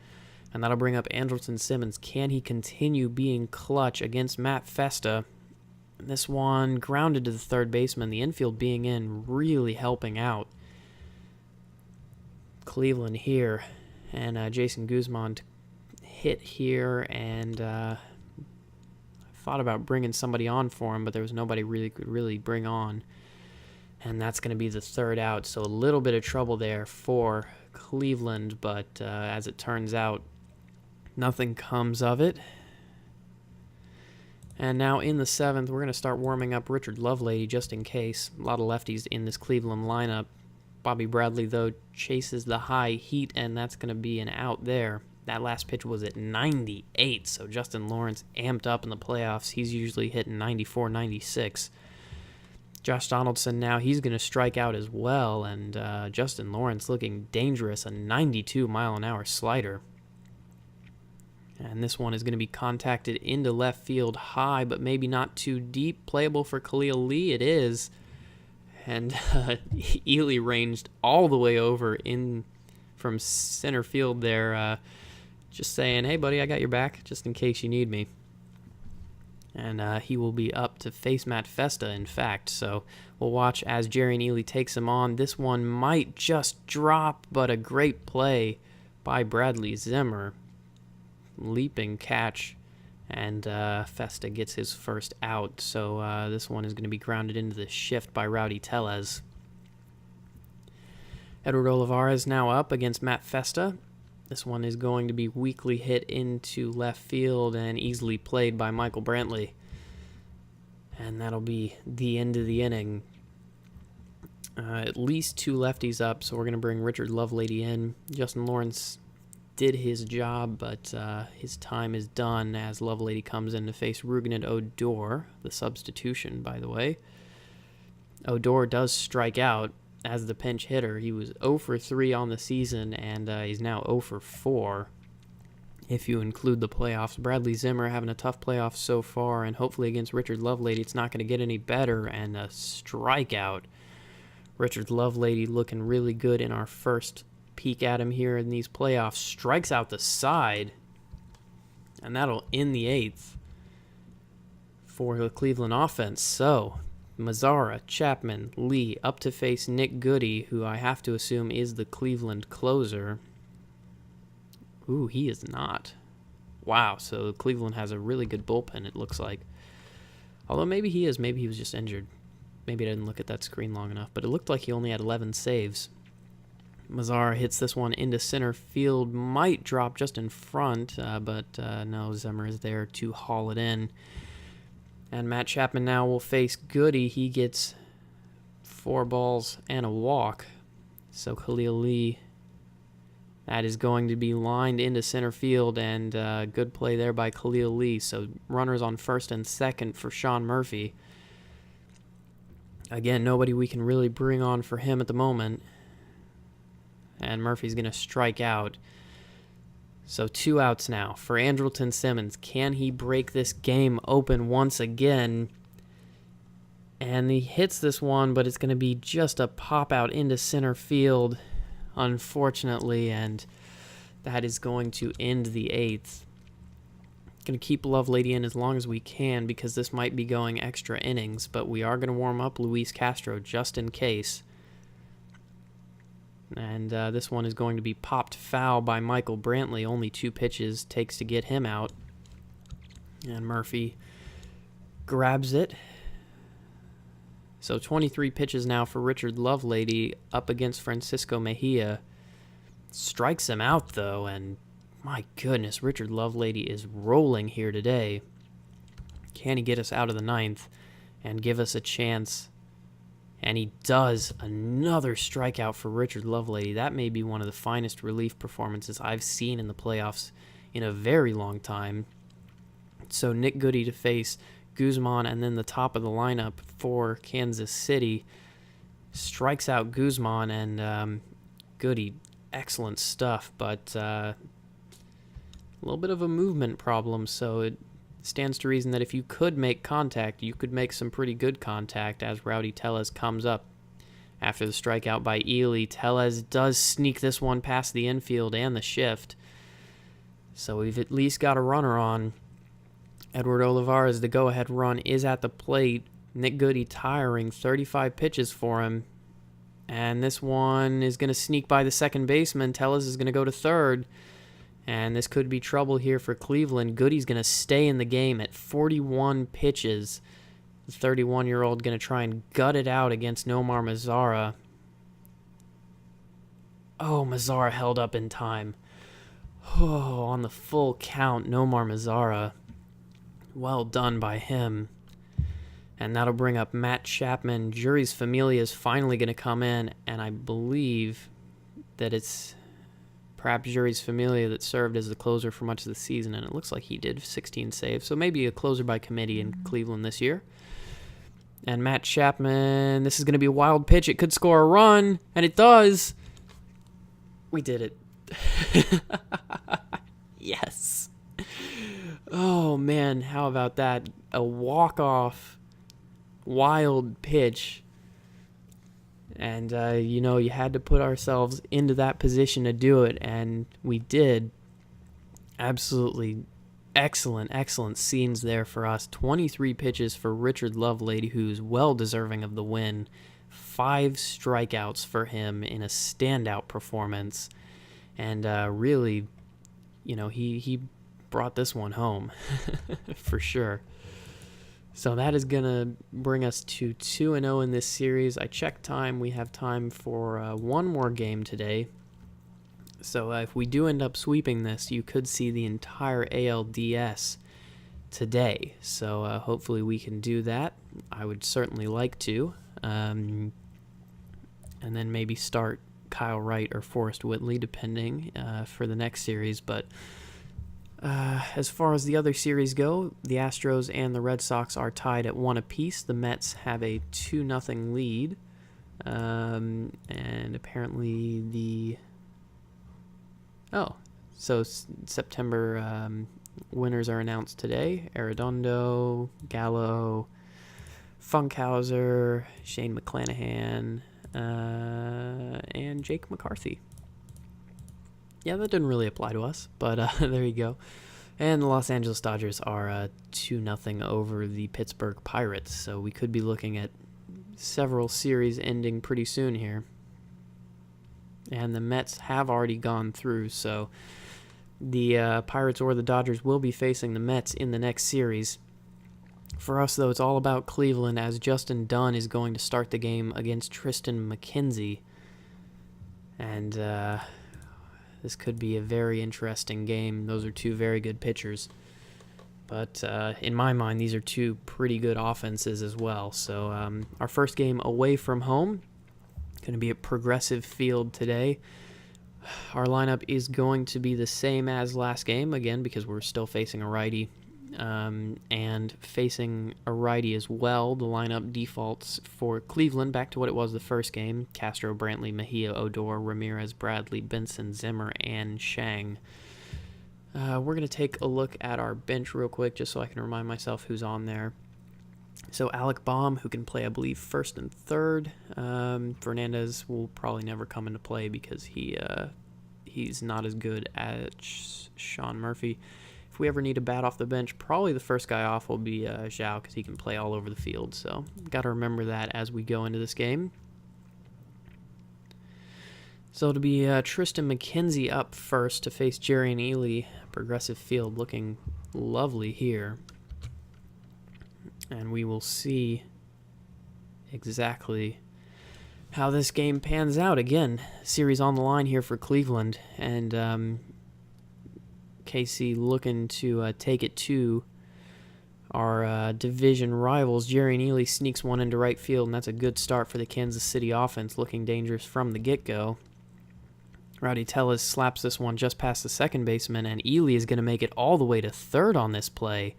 And that'll bring up Andrelton Simmons. Can he continue being clutch against Matt Festa? This one grounded to the third baseman. The infield being in, really helping out. Cleveland here. And Jason Guzman to hit here, and I thought about bringing somebody on for him, but there was nobody could really bring on. And that's going to be the third out, so a little bit of trouble there for Cleveland, but as it turns out, nothing comes of it. And now in the 7th, we're going to start warming up Richard Lovelady just in case. A lot of lefties in this Cleveland lineup. Bobby Bradley, though, chases the high heat, and that's going to be an out there. That last pitch was at 98, so Justin Lawrence amped up in the playoffs. He's usually hitting 94, 96. Josh Donaldson now, he's going to strike out as well, and Justin Lawrence looking dangerous, a 92-mile-an-hour slider. And this one is going to be contacted into left field high, but maybe not too deep. Playable for Khalil Lee, it is. And Ely ranged all the way over in from center field there, just saying, hey, buddy, I got your back, just in case you need me. And he will be up to face Matt Festa, in fact. So we'll watch as Jerry and Ely takes him on. This one might just drop, but a great play by Bradley Zimmer. Leaping catch, and Festa gets his first out. So this one is going to be grounded into the shift by Rowdy Tellez. Edward Olivares now up against Matt Festa. This one is going to be weakly hit into left field and easily played by Michael Brantley. And that'll be the end of the inning. At least two lefties up, so we're going to bring Richard Lovelady in. Justin Lawrence did his job, but his time is done as Lovelady comes in to face Rougned Odor, the substitution, by the way. Odor does strike out as the pinch hitter. He was 0 for 3 on the season, and he's now 0 for 4 if you include the playoffs. Bradley Zimmer having a tough playoff so far, and hopefully against Richard Lovelady it's not going to get any better, and a strikeout. Richard Lovelady looking really good in our first peek at him here in these playoffs. Strikes out the side, and that'll end the 8th for the Cleveland offense. So Mazzara, Chapman, Lee up to face Nick Goody, who I have to assume is the Cleveland closer. Ooh, he is not. Wow, so Cleveland has a really good bullpen, it looks like. Although maybe he is. Maybe he was just injured. Maybe I didn't look at that screen long enough, but it looked like he only had 11 saves. Mazzara hits this one into center field. Might drop just in front, but no, Zimmer is there to haul it in. And Matt Chapman now will face Goody. He gets 4 balls and a walk. So Khalil Lee, that is going to be lined into center field, and good play there by Khalil Lee. So runners on first and second for Sean Murphy. Again, nobody we can really bring on for him at the moment. And Murphy's going to strike out. So 2 outs now for Andrelton Simmons. Can he break this game open once again? And he hits this one, but it's going to be just a pop out into center field, unfortunately, and that is going to end the 8th. Going to keep Lovelady in as long as we can because this might be going extra innings, but we are going to warm up Luis Castro just in case. And this one is going to be popped foul by Michael Brantley. Only 2 pitches takes to get him out. And Murphy grabs it. So 23 pitches now for Richard Lovelady up against Francisco Mejia. Strikes him out, though, and my goodness, Richard Lovelady is rolling here today. Can he get us out of the 9th and give us a chance? And he does. Another strikeout for Richard Lovelady. That may be one of the finest relief performances I've seen in the playoffs in a very long time. So Nick Goody to face Guzman, and then the top of the lineup for Kansas City strikes out Guzman, and Goody, excellent stuff, but a little bit of a movement problem, so it stands to reason that if you could make contact, you could make some pretty good contact as Rowdy Tellez comes up after the strikeout by Ely. Tellez does sneak this one past the infield and the shift, so we've at least got a runner on. Edward Olivares, the go-ahead run, is at the plate. Nick Goody tiring, 35 pitches for him, and this one is going to sneak by the second baseman. Tellez is going to go to third. And this could be trouble here for Cleveland. Goody's going to stay in the game at 41 pitches. The 31-year-old going to try and gut it out against Nomar Mazzara. Oh, Mazzara held up in time. Oh, on the full count, Nomar Mazzara. Well done by him. And that'll bring up Matt Chapman. Jury's Familia is finally going to come in, and I believe that it's perhaps Jury's Familia that served as the closer for much of the season, and it looks like he did 16 saves, so maybe a closer by committee in Cleveland this year. And Matt Chapman, this is going to be a wild pitch. It could score a run, and it does. We did it. Yes. Oh, man, how about that? A walk-off wild pitch. And, you had to put ourselves into that position to do it, and we did. Absolutely excellent scenes there for us. 23 pitches for Richard Lovelady, who's well deserving of the win. 5 strikeouts for him in a standout performance. And really, he brought this one home for sure. So that is going to bring us to 2-0 in this series. I checked time. We have time for one more game today. So if we do end up sweeping this, you could see the entire ALDS today. So hopefully we can do that. I would certainly like to. And then maybe start Kyle Wright or Forrest Whitley, depending for the next series. But as far as the other series go, the Astros and the Red Sox are tied at 1 apiece. The Mets have a 2-0 lead. And apparently so September winners are announced today. Arredondo, Gallo, Funkhauser, Shane McClanahan, and Jake McCarthy. Yeah, that didn't really apply to us, but there you go. And the Los Angeles Dodgers are 2-0 over the Pittsburgh Pirates, so we could be looking at several series ending pretty soon here. And the Mets have already gone through, so the Pirates or the Dodgers will be facing the Mets in the next series. For us, though, it's all about Cleveland, as Justin Dunn is going to start the game against Tristan McKenzie. And this could be a very interesting game. Those are 2 very good pitchers. But in my mind, these are 2 pretty good offenses as well. So our first game away from home, going to be at Progressive Field today. Our lineup is going to be the same as last game, again, because we're still facing a righty. And facing a righty as well, the lineup defaults for Cleveland back to what it was the first game. Castro, Brantley, Mejia, Odor, Ramirez, Bradley, Benson, Zimmer, and Shang. We're going to take a look at our bench real quick just so I can remind myself who's on there. So Alec Baum, who can play, I believe, first and third. Fernandez will probably never come into play because he's not as good as Sean Murphy. If we ever need a bat off the bench, probably the first guy off will be Zhao because he can play all over the field. So got to remember that as we go into this game. So it'll be Tristan McKenzie up first to face Jerry and Ely. Progressive Field looking lovely here. And we will see exactly how this game pans out. Again, series on the line here for Cleveland. And KC looking to take it to our division rivals. Jerry and Ely sneaks one into right field, and that's a good start for the Kansas City offense, looking dangerous from the get-go. Rowdy Tellez slaps this one just past the second baseman, and Ely is going to make it all the way to third on this play.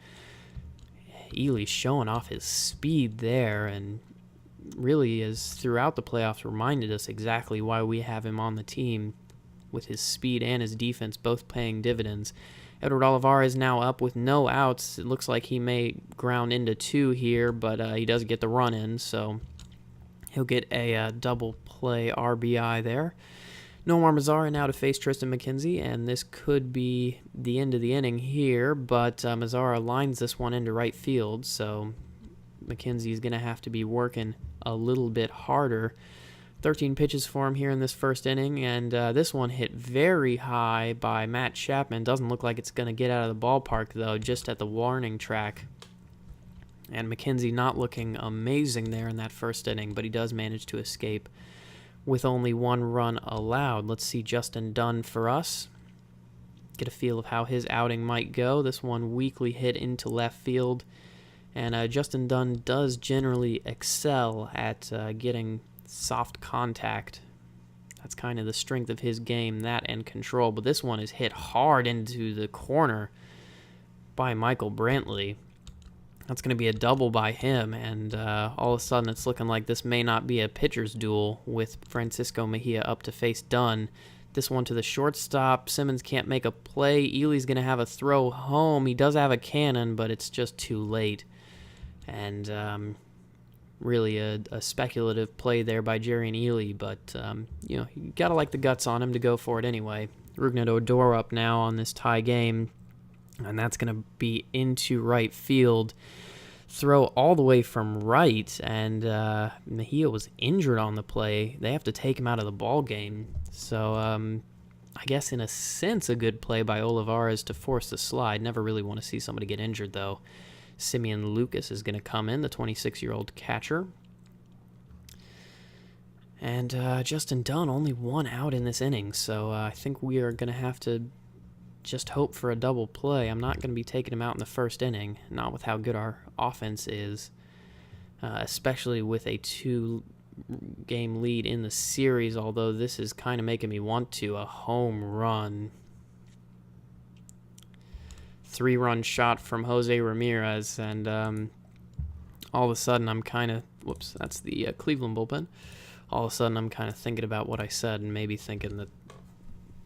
Ely's showing off his speed there, and really is throughout the playoffs reminded us exactly why we have him on the team, with his speed and his defense both paying dividends. Edward Olivares now up with no outs. It looks like he may ground into 2 here, but he does get the run in, so he'll get a double play RBI there. Nomar Mazara now to face Tristan McKenzie, and this could be the end of the inning here, but Mazara lines this one into right field, so McKenzie is going to have to be working a little bit harder. 13 pitches for him here in this first inning, and this one hit very high by Matt Chapman. Doesn't look like it's going to get out of the ballpark, though, just at the warning track. And McKenzie not looking amazing there in that first inning, but he does manage to escape with only 1 run allowed. Let's see Justin Dunn for us. Get a feel of how his outing might go. This one weakly hit into left field. And Justin Dunn does generally excel at getting soft contact. That's kind of the strength of his game, that and control. But this one is hit hard into the corner by Michael Brantley. That's going to be a double by him, and all of a sudden it's looking like this may not be a pitcher's duel with Francisco Mejia up to face Dunn. This one to the shortstop. Simmons can't make a play. Ely's going to have a throw home. He does have a cannon, but it's just too late. And really a speculative play there by Jerry and Ely, but you got to like the guts on him to go for it anyway. Rougned Odor up now on this tie game, and that's going to be into right field. Throw all the way from right, and Mejia was injured on the play. They have to take him out of the ball game. So I guess in a sense a good play by Olivares to force the slide. Never really want to see somebody get injured, though. Simeon Lucas is going to come in, the 26-year-old catcher. And Justin Dunn only one out in this inning, so I think we are going to have to just hope for a double play. I'm not going to be taking him out in the first inning, not with how good our offense is, especially with a 2-game lead in the series, although this is kind of making me want to. A home run. 3-run shot from Jose Ramirez, and all of a sudden I'm kind of, whoops, that's the Cleveland bullpen. All of a sudden I'm kind of thinking about what I said and maybe thinking that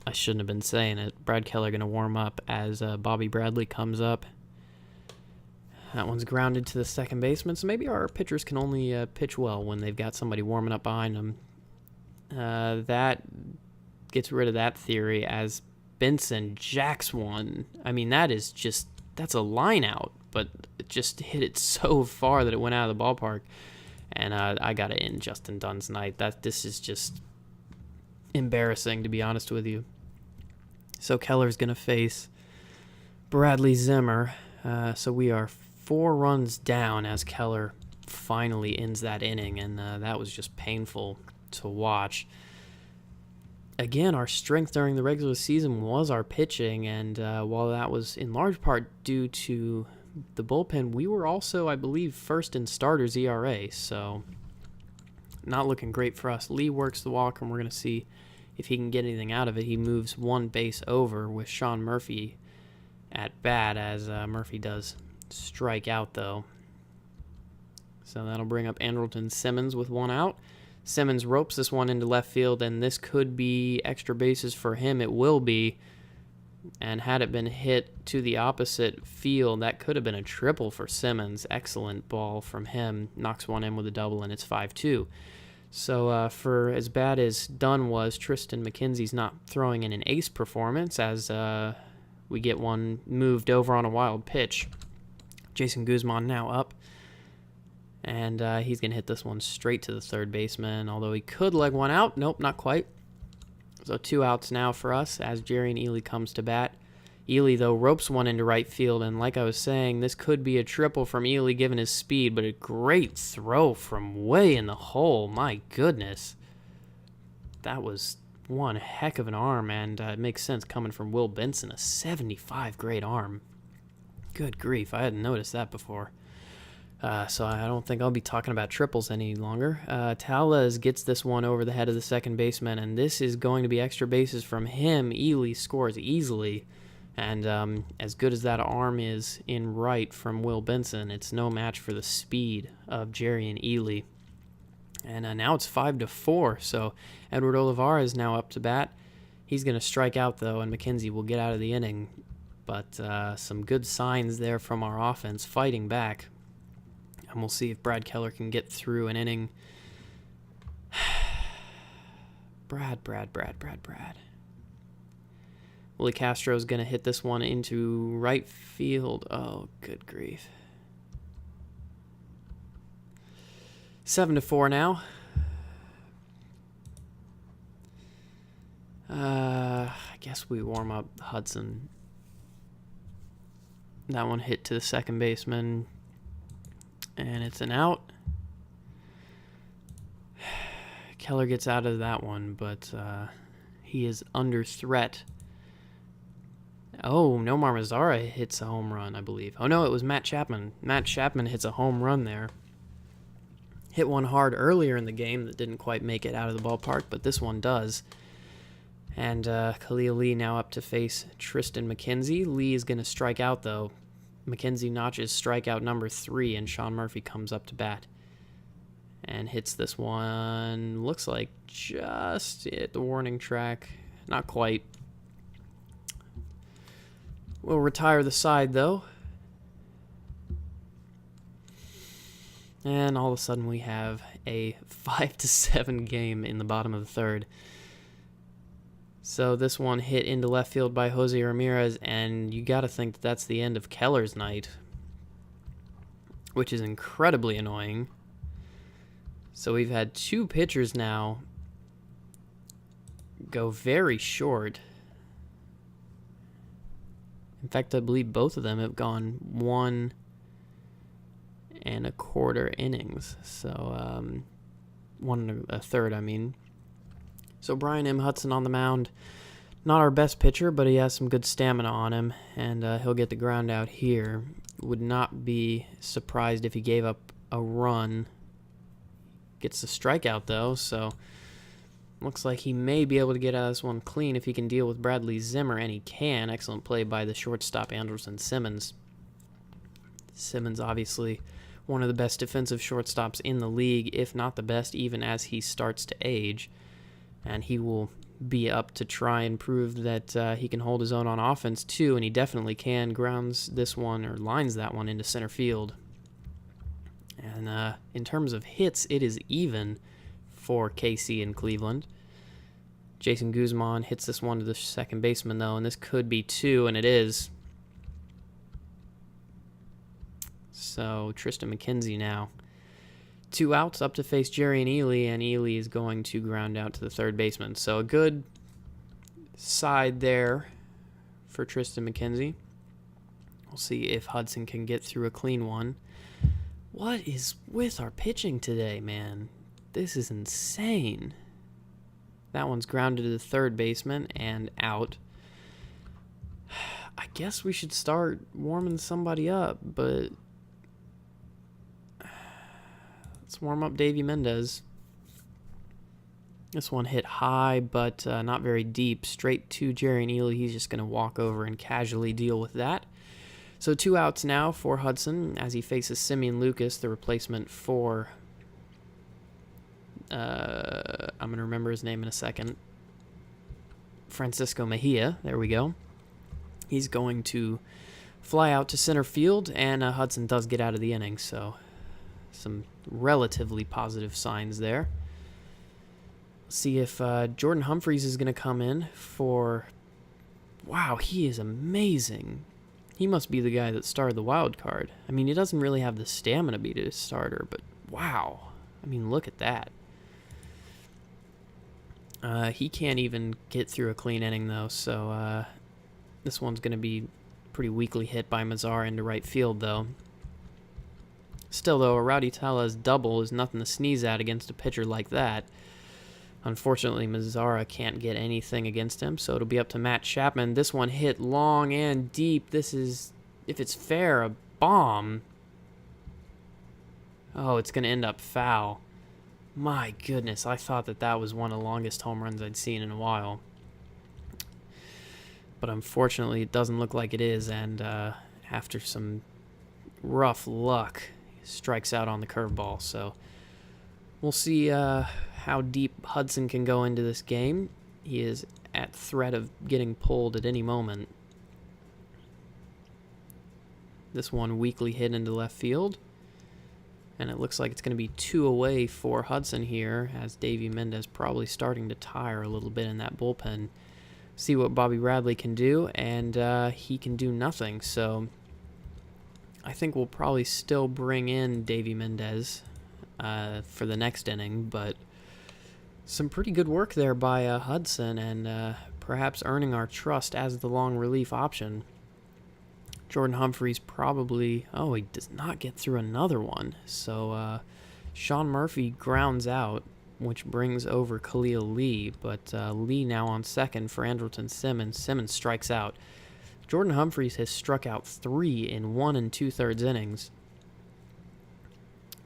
I shouldn't have been saying it. Brad Keller going to warm up as Bobby Bradley comes up. That one's grounded to the second baseman, so maybe our pitchers can only pitch well when they've got somebody warming up behind them. That gets rid of that theory as Benson jacks one. I mean, that's a line out, but it just hit it so far that it went out of the ballpark. And I got to end Justin Dunn's night. This is just embarrassing, to be honest with you. So Keller's going to face Bradley Zimmer. So we are 4 runs down as Keller finally ends that inning, and that was just painful to watch. Again, our strength during the regular season was our pitching, and while that was in large part due to the bullpen, we were also, I believe, first in starters ERA, so not looking great for us. Lee works the walk, and we're going to see if he can get anything out of it. He moves 1 base over with Sean Murphy at bat, as Murphy does strike out, though. So that'll bring up Andrelton Simmons with 1 out. Simmons ropes this one into left field, and this could be extra bases for him. It will be. And had it been hit to the opposite field, that could have been a triple for Simmons. Excellent ball from him. Knocks one in with a double, and it's 5-2. So for as bad as Dunn was, Tristan McKenzie's not throwing in an ace performance as we get one moved over on a wild pitch. Jason Guzman now up. And he's going to hit this one straight to the third baseman, although he could leg one out. Nope, not quite. So 2 outs now for us as Jerry and Ely comes to bat. Ely, though, ropes one into right field, and like I was saying, this could be a triple from Ely given his speed, but a great throw from way in the hole. My goodness. That was one heck of an arm, and it makes sense coming from Will Benson, a 75 grade arm. Good grief, I hadn't noticed that before. So I don't think I'll be talking about triples any longer. Tellez gets this one over the head of the second baseman, and this is going to be extra bases from him. Ely scores easily, and as good as that arm is in right from Will Benson, it's no match for the speed of Jerry and Ely. And now it's 5-4, so Edward Olivares now up to bat. He's going to strike out, though, and McKenzie will get out of the inning. But some good signs there from our offense fighting back. And we'll see if Brad Keller can get through an inning. Brad. Willie Castro's going to hit this one into right field. Oh, good grief. 7-4 now. I guess we warm up Hudson. That one hit to the second baseman. And it's an out. Keller gets out of that one, but he is under threat. Oh, Nomar Mazara hits a home run, I believe. Oh, no, it was Matt Chapman. Matt Chapman hits a home run there. Hit one hard earlier in the game that didn't quite make it out of the ballpark, but this one does. And Khalil Lee now up to face Tristan McKenzie. Lee is going to strike out, though. Mackenzie notches strikeout number 3, and Sean Murphy comes up to bat and hits this one. Looks like just hit the warning track. Not quite. We'll retire the side, though. And all of a sudden we have a 5-7 game in the bottom of the third. So this one hit into left field by Jose Ramirez, and you got to think that that's the end of Keller's night, which is incredibly annoying. So we've had 2 pitchers now go very short. In fact, I believe both of them have gone 1 1/4 innings. So 1 1/3, I mean. So Brian M. Hudson on the mound. Not our best pitcher, but he has some good stamina on him, and he'll get the ground out here. Would not be surprised if he gave up a run. Gets the strikeout, though, so looks like he may be able to get out of this one clean if he can deal with Bradley Zimmer, and he can. Excellent play by the shortstop, Andrelton Simmons. Simmons, obviously, one of the best defensive shortstops in the league, if not the best, even as he starts to age. And he will be up to try and prove that he can hold his own on offense, too, and he definitely can. Grounds this one, or lines that one into center field. And in terms of hits, it is even for KC and Cleveland. Jason Guzman hits this one to the second baseman, though, and this could be 2, and it is. So Tristan McKenzie now. 2 outs, up to face Jerry and Ely is going to ground out to the third baseman. So a good side there for Tristan McKenzie. We'll see if Hudson can get through a clean one. What is with our pitching today, man? This is insane. That one's grounded to the third baseman and out. I guess we should start warming somebody up, but let's warm up Davey Mendez. This one hit high, but not very deep. Straight to Jerry and Ely. He's just going to walk over and casually deal with that. So 2 outs now for Hudson as he faces Simeon Lucas, the replacement for, I'm going to remember his name in a second, Francisco Mejia. There we go. He's going to fly out to center field, and Hudson does get out of the inning, so some relatively positive signs there. See if Jordan Humphreys is going to come in for... Wow, he is amazing. He must be the guy that started the wild card. I mean, he doesn't really have the stamina to be a starter, but wow. I mean, look at that. He can't even get through a clean inning, though, so this one's going to be pretty weakly hit by Mazara into right field, though. Still, though, a Rowdy Tellez double is nothing to sneeze at against a pitcher like that. Unfortunately, Mazara can't get anything against him, so it'll be up to Matt Chapman. This one hit long and deep. This is, if it's fair, a bomb. Oh, it's going to end up foul. My goodness, I thought that was one of the longest home runs I'd seen in a while. But unfortunately, it doesn't look like it is, and after some rough luck, he strikes out on the curveball. So we'll see how deep Hudson can go into this game. He is at threat of getting pulled at any moment. This one weakly hit into left field. And it looks like it's going to be 2 away for Hudson here, as Davey Mendez probably starting to tire a little bit in that bullpen. See what Bobby Bradley can do, and he can do nothing. So I think we'll probably still bring in Davey Mendez for the next inning, but some pretty good work there by Hudson, and perhaps earning our trust as the long relief option. Jordan Humphreys probably... Oh, he does not get through another one. So Sean Murphy grounds out, which brings over Khalil Lee, but Lee now on second for Andrelton Simmons. Simmons strikes out. Jordan Humphreys has struck out 3 in 1 2/3 innings.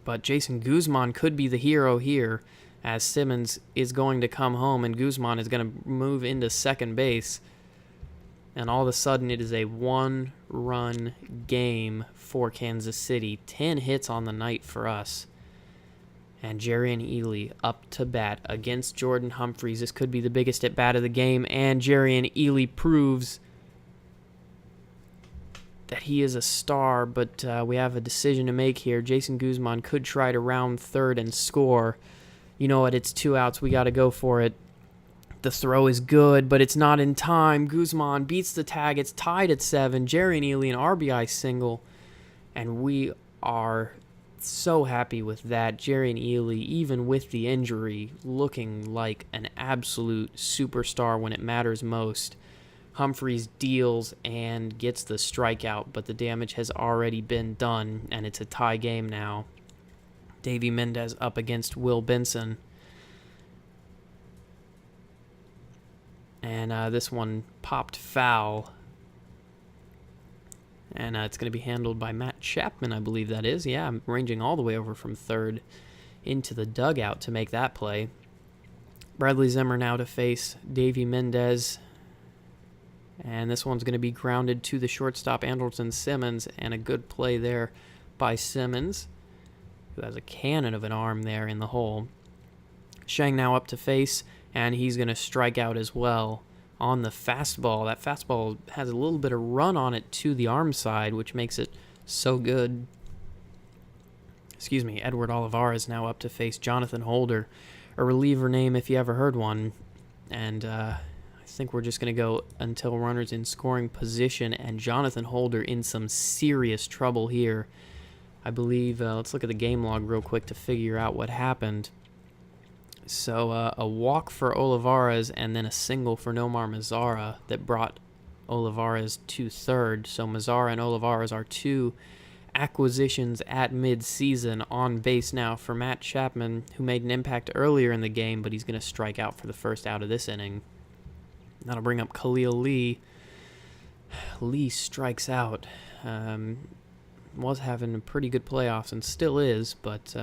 But Jason Guzman could be the hero here, as Simmons is going to come home and Guzman is going to move into second base. And all of a sudden, it is a one-run game for Kansas City. 10 hits on the night for us. And Jerrion Ealy up to bat against Jordan Humphreys. This could be the biggest at-bat of the game. And Jerrion Ealy proves that he is a star, but we have a decision to make here. Jason Guzman could try to round third and score. You know what? It's 2 outs. We got to go for it. The throw is good, but it's not in time. Guzman beats the tag. It's tied at 7. Jerrion Ealy, an RBI single. And we are so happy with that. Jerrion Ealy, even with the injury, looking like an absolute superstar when it matters most. Humphreys deals and gets the strikeout, but the damage has already been done, and it's a tie game now. Davey Mendez up against Will Benson. And this one popped foul. And it's going to be handled by Matt Chapman, I believe that is. Yeah, I'm ranging all the way over from third into the dugout to make that play. Bradley Zimmer now to face Davey Mendez. And this one's going to be grounded to the shortstop, Andrelton Simmons, and a good play there by Simmons, who has a cannon of an arm there in the hole. Shang now up to face, and he's going to strike out as well on the fastball. That fastball has a little bit of run on it to the arm side, which makes it so good. Excuse me, Edward Olivares now up to face Jonathan Holder, a reliever name if you ever heard one. And I think we're just going to go until runners in scoring position, and Jonathan Holder in some serious trouble here. I believe, let's look at the game log real quick to figure out what happened. So a walk for Olivares and then a single for Nomar Mazara that brought Olivares to third. So Mazara and Olivares are 2 acquisitions at mid-season. On base now for Matt Chapman, who made an impact earlier in the game, but he's going to strike out for the first out of this inning. That'll bring up Khalil Lee. Lee strikes out. Was having a pretty good playoffs and still is, but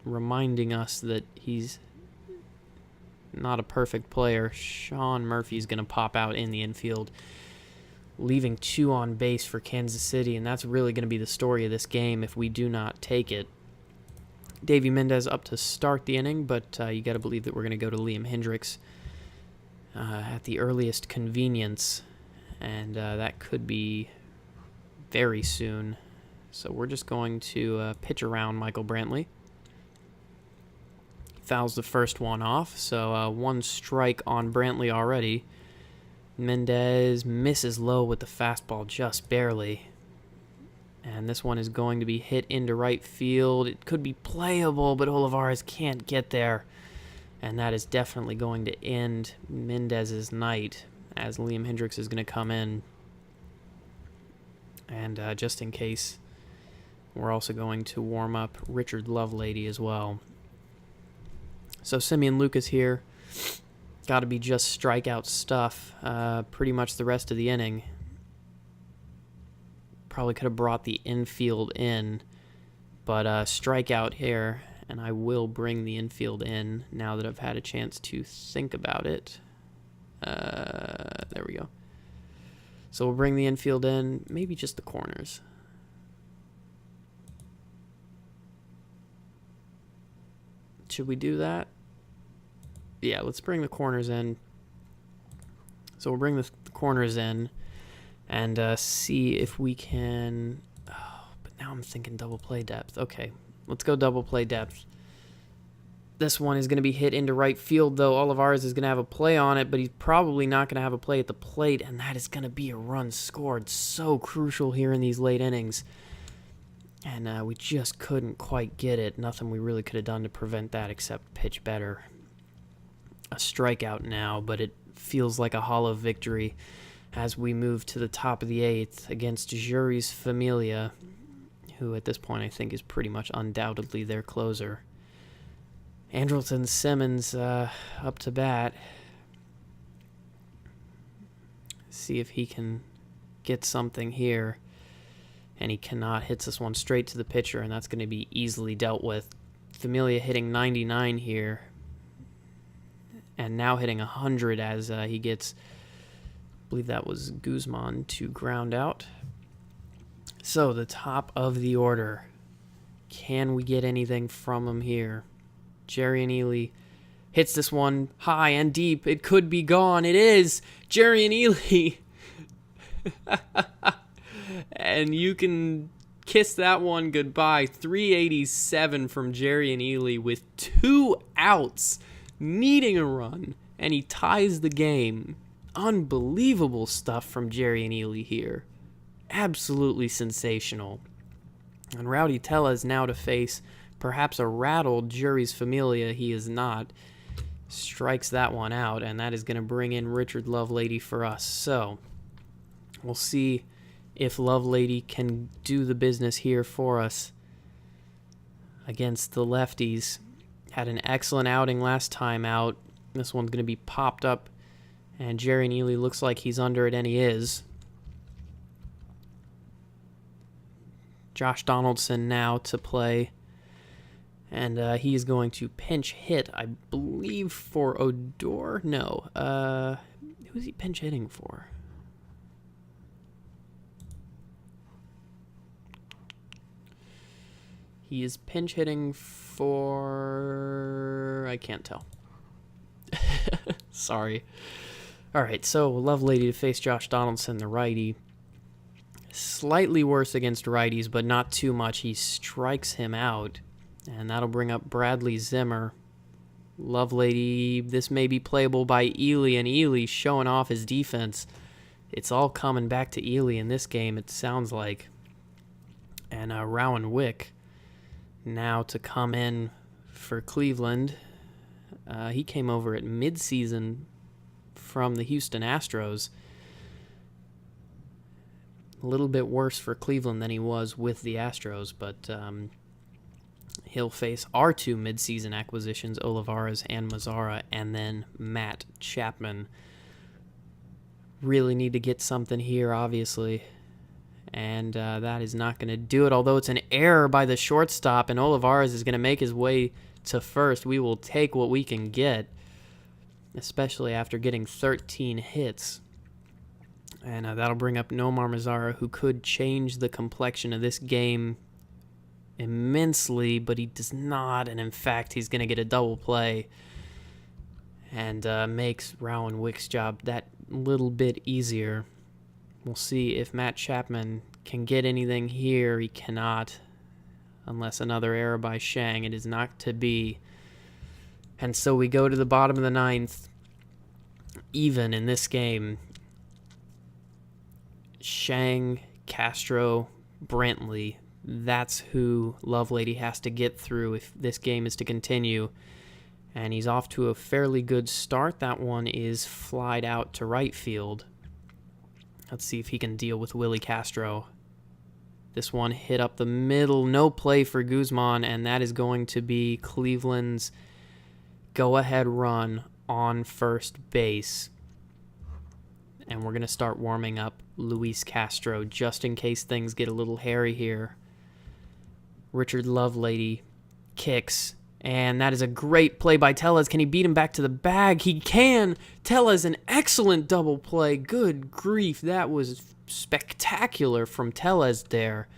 reminding us that he's not a perfect player. Sean Murphy's going to pop out in the infield, leaving 2 on base for Kansas City, and that's really going to be the story of this game if we do not take it. Davey Mendez up to start the inning, but you got to believe that we're going to go to Liam Hendricks at the earliest convenience, and that could be very soon. So we're just going to pitch around Michael Brantley. Fouls the first one off, so 1 strike on Brantley already. Mendez misses low with the fastball just barely. And this one is going to be hit into right field. It could be playable, but Olivares can't get there. And that is definitely going to end Mendez's night, as Liam Hendricks is going to come in. And just in case, we're also going to warm up Richard Lovelady as well. So Simeon Lucas here. Got to be just strikeout stuff pretty much the rest of the inning. Probably could have brought the infield in, but strikeout here, and I will bring the infield in now that I've had a chance to think about it. There we go. So we'll bring the infield in, maybe just the corners. Should we do that? Yeah, let's bring the corners in. So we'll bring the corners in and see if we can... Oh, but now I'm thinking double play depth. Okay, let's go double play depth. This one is going to be hit into right field, though. Olivares is going to have a play on it, but he's probably not going to have a play at the plate, and that is going to be a run scored. So crucial here in these late innings. And we just couldn't quite get it. Nothing we really could have done to prevent that except pitch better. A strikeout now, but it feels like a hollow victory as we move to the top of the 8th against Juris Familia, who at this point I think is pretty much undoubtedly their closer. Andrelton Simmons up to bat. See if he can get something here. And he cannot. Hits this one straight to the pitcher, and that's going to be easily dealt with. Familia hitting 99 here. And now hitting 100 as he gets believe that was Guzman to ground out. So the top of the order. Can we get anything from him here? Jerry and Ely hits this one high and deep. It could be gone. It is. Jerry and Ely. And you can kiss that one goodbye. 387 from Jerry and Ely with 2 outs, needing a run, and he ties the game. Unbelievable stuff from Jerry and Ely here. Absolutely sensational. And Rowdy Tellez now to face perhaps a rattled Jury's Familia. He is not. Strikes that one out, and that is going to bring in Richard Lovelady for us. So we'll see if Lovelady can do the business here for us against the lefties. Had an excellent outing last time out. This one's going to be popped up, and Jerry Neely looks like he's under it, and he is. Josh Donaldson now to play, and he is going to pinch hit, I believe, for Odor. No, who is he pinch hitting for? He is pinch hitting for... I can't tell. Sorry. All right, so Lovelady to face Josh Donaldson, the righty. Slightly worse against righties, but not too much. He strikes him out, and that'll bring up Bradley Zimmer. Lovelady, this may be playable by Ely, and Ely showing off his defense. It's all coming back to Ely in this game, it sounds like. And Rowan Wick now to come in for Cleveland. He came over at midseason from the Houston Astros. A little bit worse for Cleveland than he was with the Astros, but he'll face our 2 midseason acquisitions, Olivares and Mazzara, and then Matt Chapman. Really need to get something here, obviously, and that is not going to do it, although it's an error by the shortstop, and Olivares is going to make his way to first. We will take what we can get, especially after getting 13 hits. And that'll bring up Nomar Mazzara, who could change the complexion of this game immensely, but he does not. And in fact, he's going to get a double play and makes Rowan Wick's job that little bit easier. We'll see if Matt Chapman can get anything here. He cannot, unless another error by Shang. It is not to be. And so we go to the bottom of the 9th, even in this game. Shang, Castro, Brantley, that's who Lovelady has to get through if this game is to continue. And he's off to a fairly good start. That one is flied out to right field. Let's see if he can deal with Willie Castro. This one hit up the middle, no play for Guzman, and that is going to be Cleveland's go-ahead run on first base. And we're going to start warming up Luis Castro just in case things get a little hairy here. Richard Lovelady kicks, and that is a great play by Tellez. Can he beat him back to the bag? He can. Tellez, an excellent double play. Good grief, that was spectacular from Tellez there.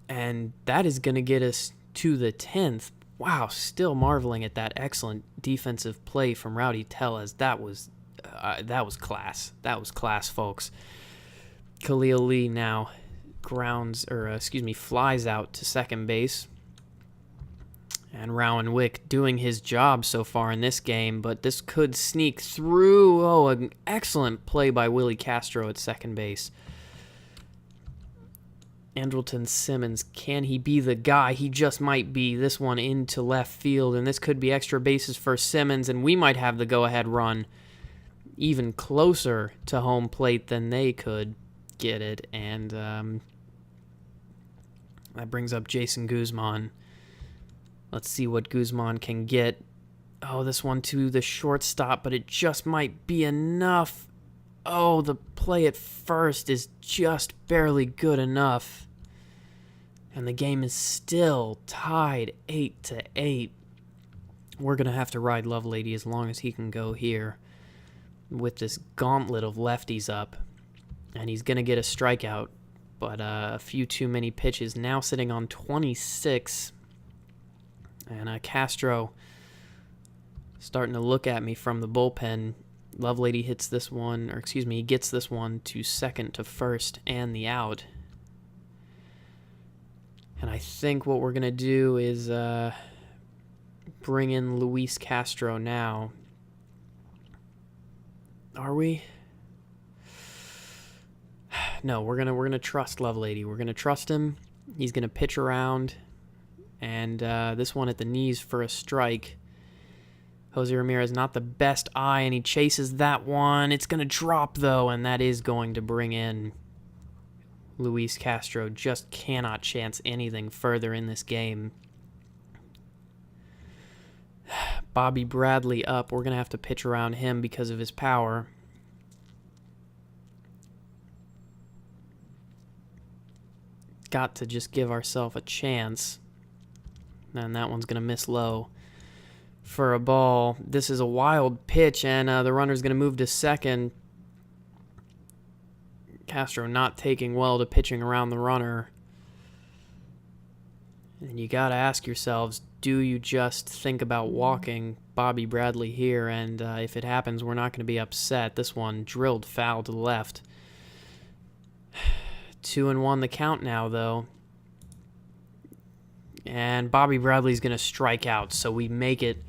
And that is going to get us to the 10th. Wow, still marveling at that excellent defensive play from Rowdy Tellez. That was class. That was class, folks. Khalil Lee now flies out to second base. And Rowan Wick doing his job so far in this game, but this could sneak through. Oh, an excellent play by Willie Castro at second base. Andrelton Simmons, can he be the guy? He just might be. This one into left field, and this could be extra bases for Simmons, and we might have the go-ahead run even closer to home plate than they could get it. And that brings up Jason Guzman. Let's see what Guzman can get. Oh, this one to the shortstop, but it just might be enough. Oh, the play at first is just barely good enough. And the game is still tied 8-8. We're going to have to ride Lovelady as long as he can go here. with this gauntlet of lefties up, and he's going to get a strikeout, but a few too many pitches. Now sitting on 26, and Castro starting to look at me from the bullpen. Lovelady hits this one, or excuse me, he gets this one to second to first and the out. And I think what we're going to do is bring in Luis Castro now. Are we? No, we're gonna trust Lovelady. We're gonna trust him. He's gonna pitch around, and this one at the knees for a strike. Jose Ramirez not the best eye, and he chases that one. It's gonna drop though, and that is going to bring in Luis Castro. Just cannot chance anything further in this game. Bobby Bradley up. We're going to have to pitch around him because of his power. Got to just give ourselves a chance. And that one's going to miss low for a ball. This is a wild pitch, and the runner's going to move to second. Castro not taking well to pitching around the runner. And you got to ask yourselves, do you just think about walking Bobby Bradley here? And if it happens, we're not going to be upset. This one drilled foul to the left. 2-1 the count now, though. And Bobby Bradley's going to strike out, so we make it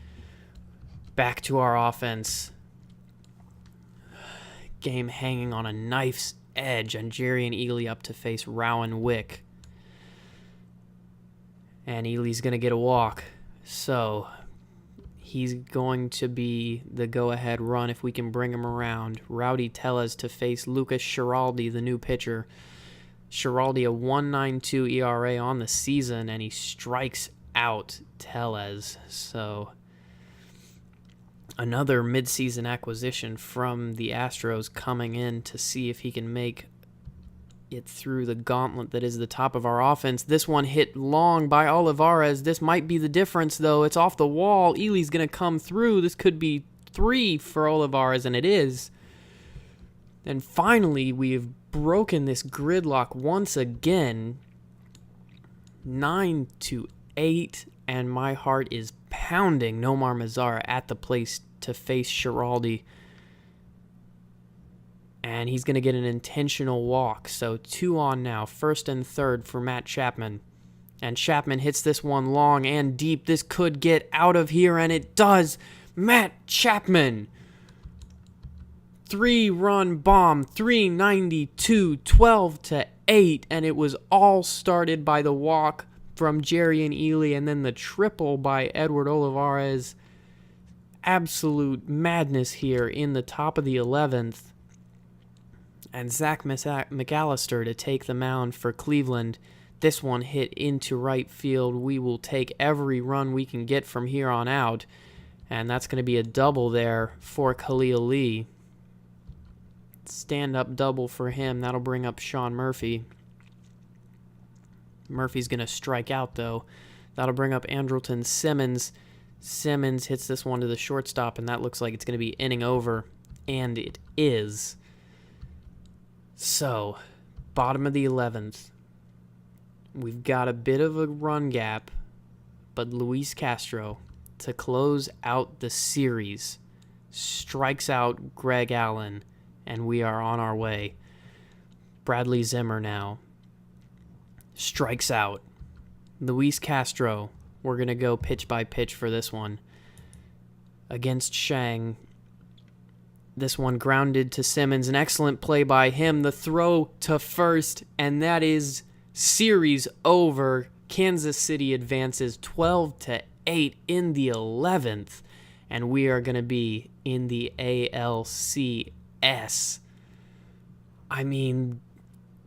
back to our offense. Game hanging on a knife's edge, and Jerry and Ely up to face Rowan Wick. And Ely's going to get a walk. So he's going to be the go-ahead run if we can bring him around. Rowdy Tellez to face Lucas Schiraldi, the new pitcher. Schiraldi, a 1.92 ERA on the season, and he strikes out Tellez. So another midseason acquisition from the Astros coming in to see if he can make it through the gauntlet that is the top of our offense. This one hit long by Olivares. This might be the difference, though. It's off the wall. Ely's going to come through. This could be 3 for Olivares, and it is. And finally, we've broken this gridlock once again. 9-8, and my heart is pounding. Nomar Mazara at the place to face Schiraldi. And he's going to get an intentional walk. So 2 on now. First and third for Matt Chapman. And Chapman hits this one long and deep. This could get out of here, and it does. Matt Chapman. 3-run bomb. 392. 12-8. And it was all started by the walk from Jerry and Ely. And then the triple by Edward Olivares. Absolute madness here in the top of the 11th. And Zach McAllister to take the mound for Cleveland. This one hit into right field. We will take every run we can get from here on out. And that's going to be a double there for Khalil Lee. Stand-up double for him. That'll bring up Sean Murphy. Murphy's going to strike out, though. That'll bring up Andrelton Simmons. Simmons hits this one to the shortstop, and that looks like it's going to be inning over. And it is. So, bottom of the 11th. We've got a bit of a run gap, but Luis Castro, to close out the series, strikes out Greg Allen, and we are on our way. Bradley Zimmer now strikes out. Luis Castro, we're going to go pitch by pitch for this one. Against Shang. This one grounded to Simmons. An excellent play by him. The throw to first, and that is series over. Kansas City advances 12-8 in the 11th, and we are going to be in the ALCS. I mean,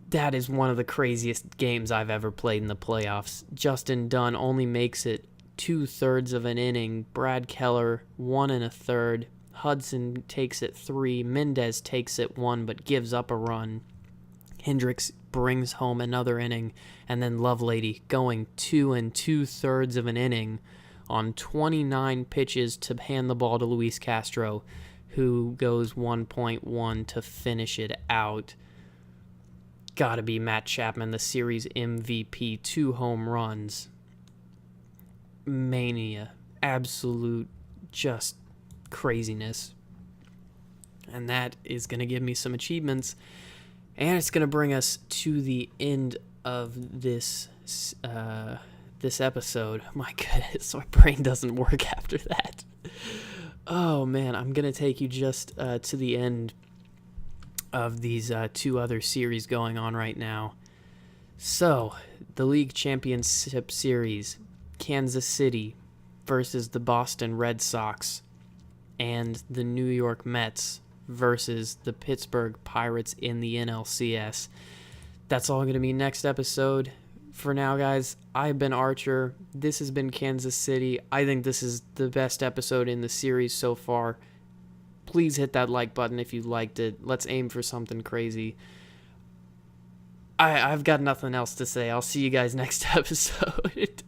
that is one of the craziest games I've ever played in the playoffs. Justin Dunn only makes it 2/3 of an inning. Brad Keller, 1 1/3. Hudson takes it 3. Mendez takes it 1, but gives up a run. Hendricks brings home another inning. And then Lovelady going 2 2/3 of an inning on 29 pitches to hand the ball to Luis Castro. who goes 1.1 to finish it out. Gotta be Matt Chapman, the series MVP, 2 home runs. Mania. Absolute just craziness. And that is going to give me some achievements. And it's going to bring us to the end of this this episode. My goodness, my brain doesn't work after that. Oh, man, I'm going to take you just to the end of these 2 other series going on right now. So, the League Championship Series, Kansas City versus the Boston Red Sox, and the New York Mets versus the Pittsburgh Pirates in the NLCS. That's all going to be next episode. For now, guys, I've been Archer. This has been Kansas City. I think this is the best episode in the series so far. Please hit that like button if you liked it. Let's aim for something crazy. I've got nothing else to say. I'll see you guys next episode.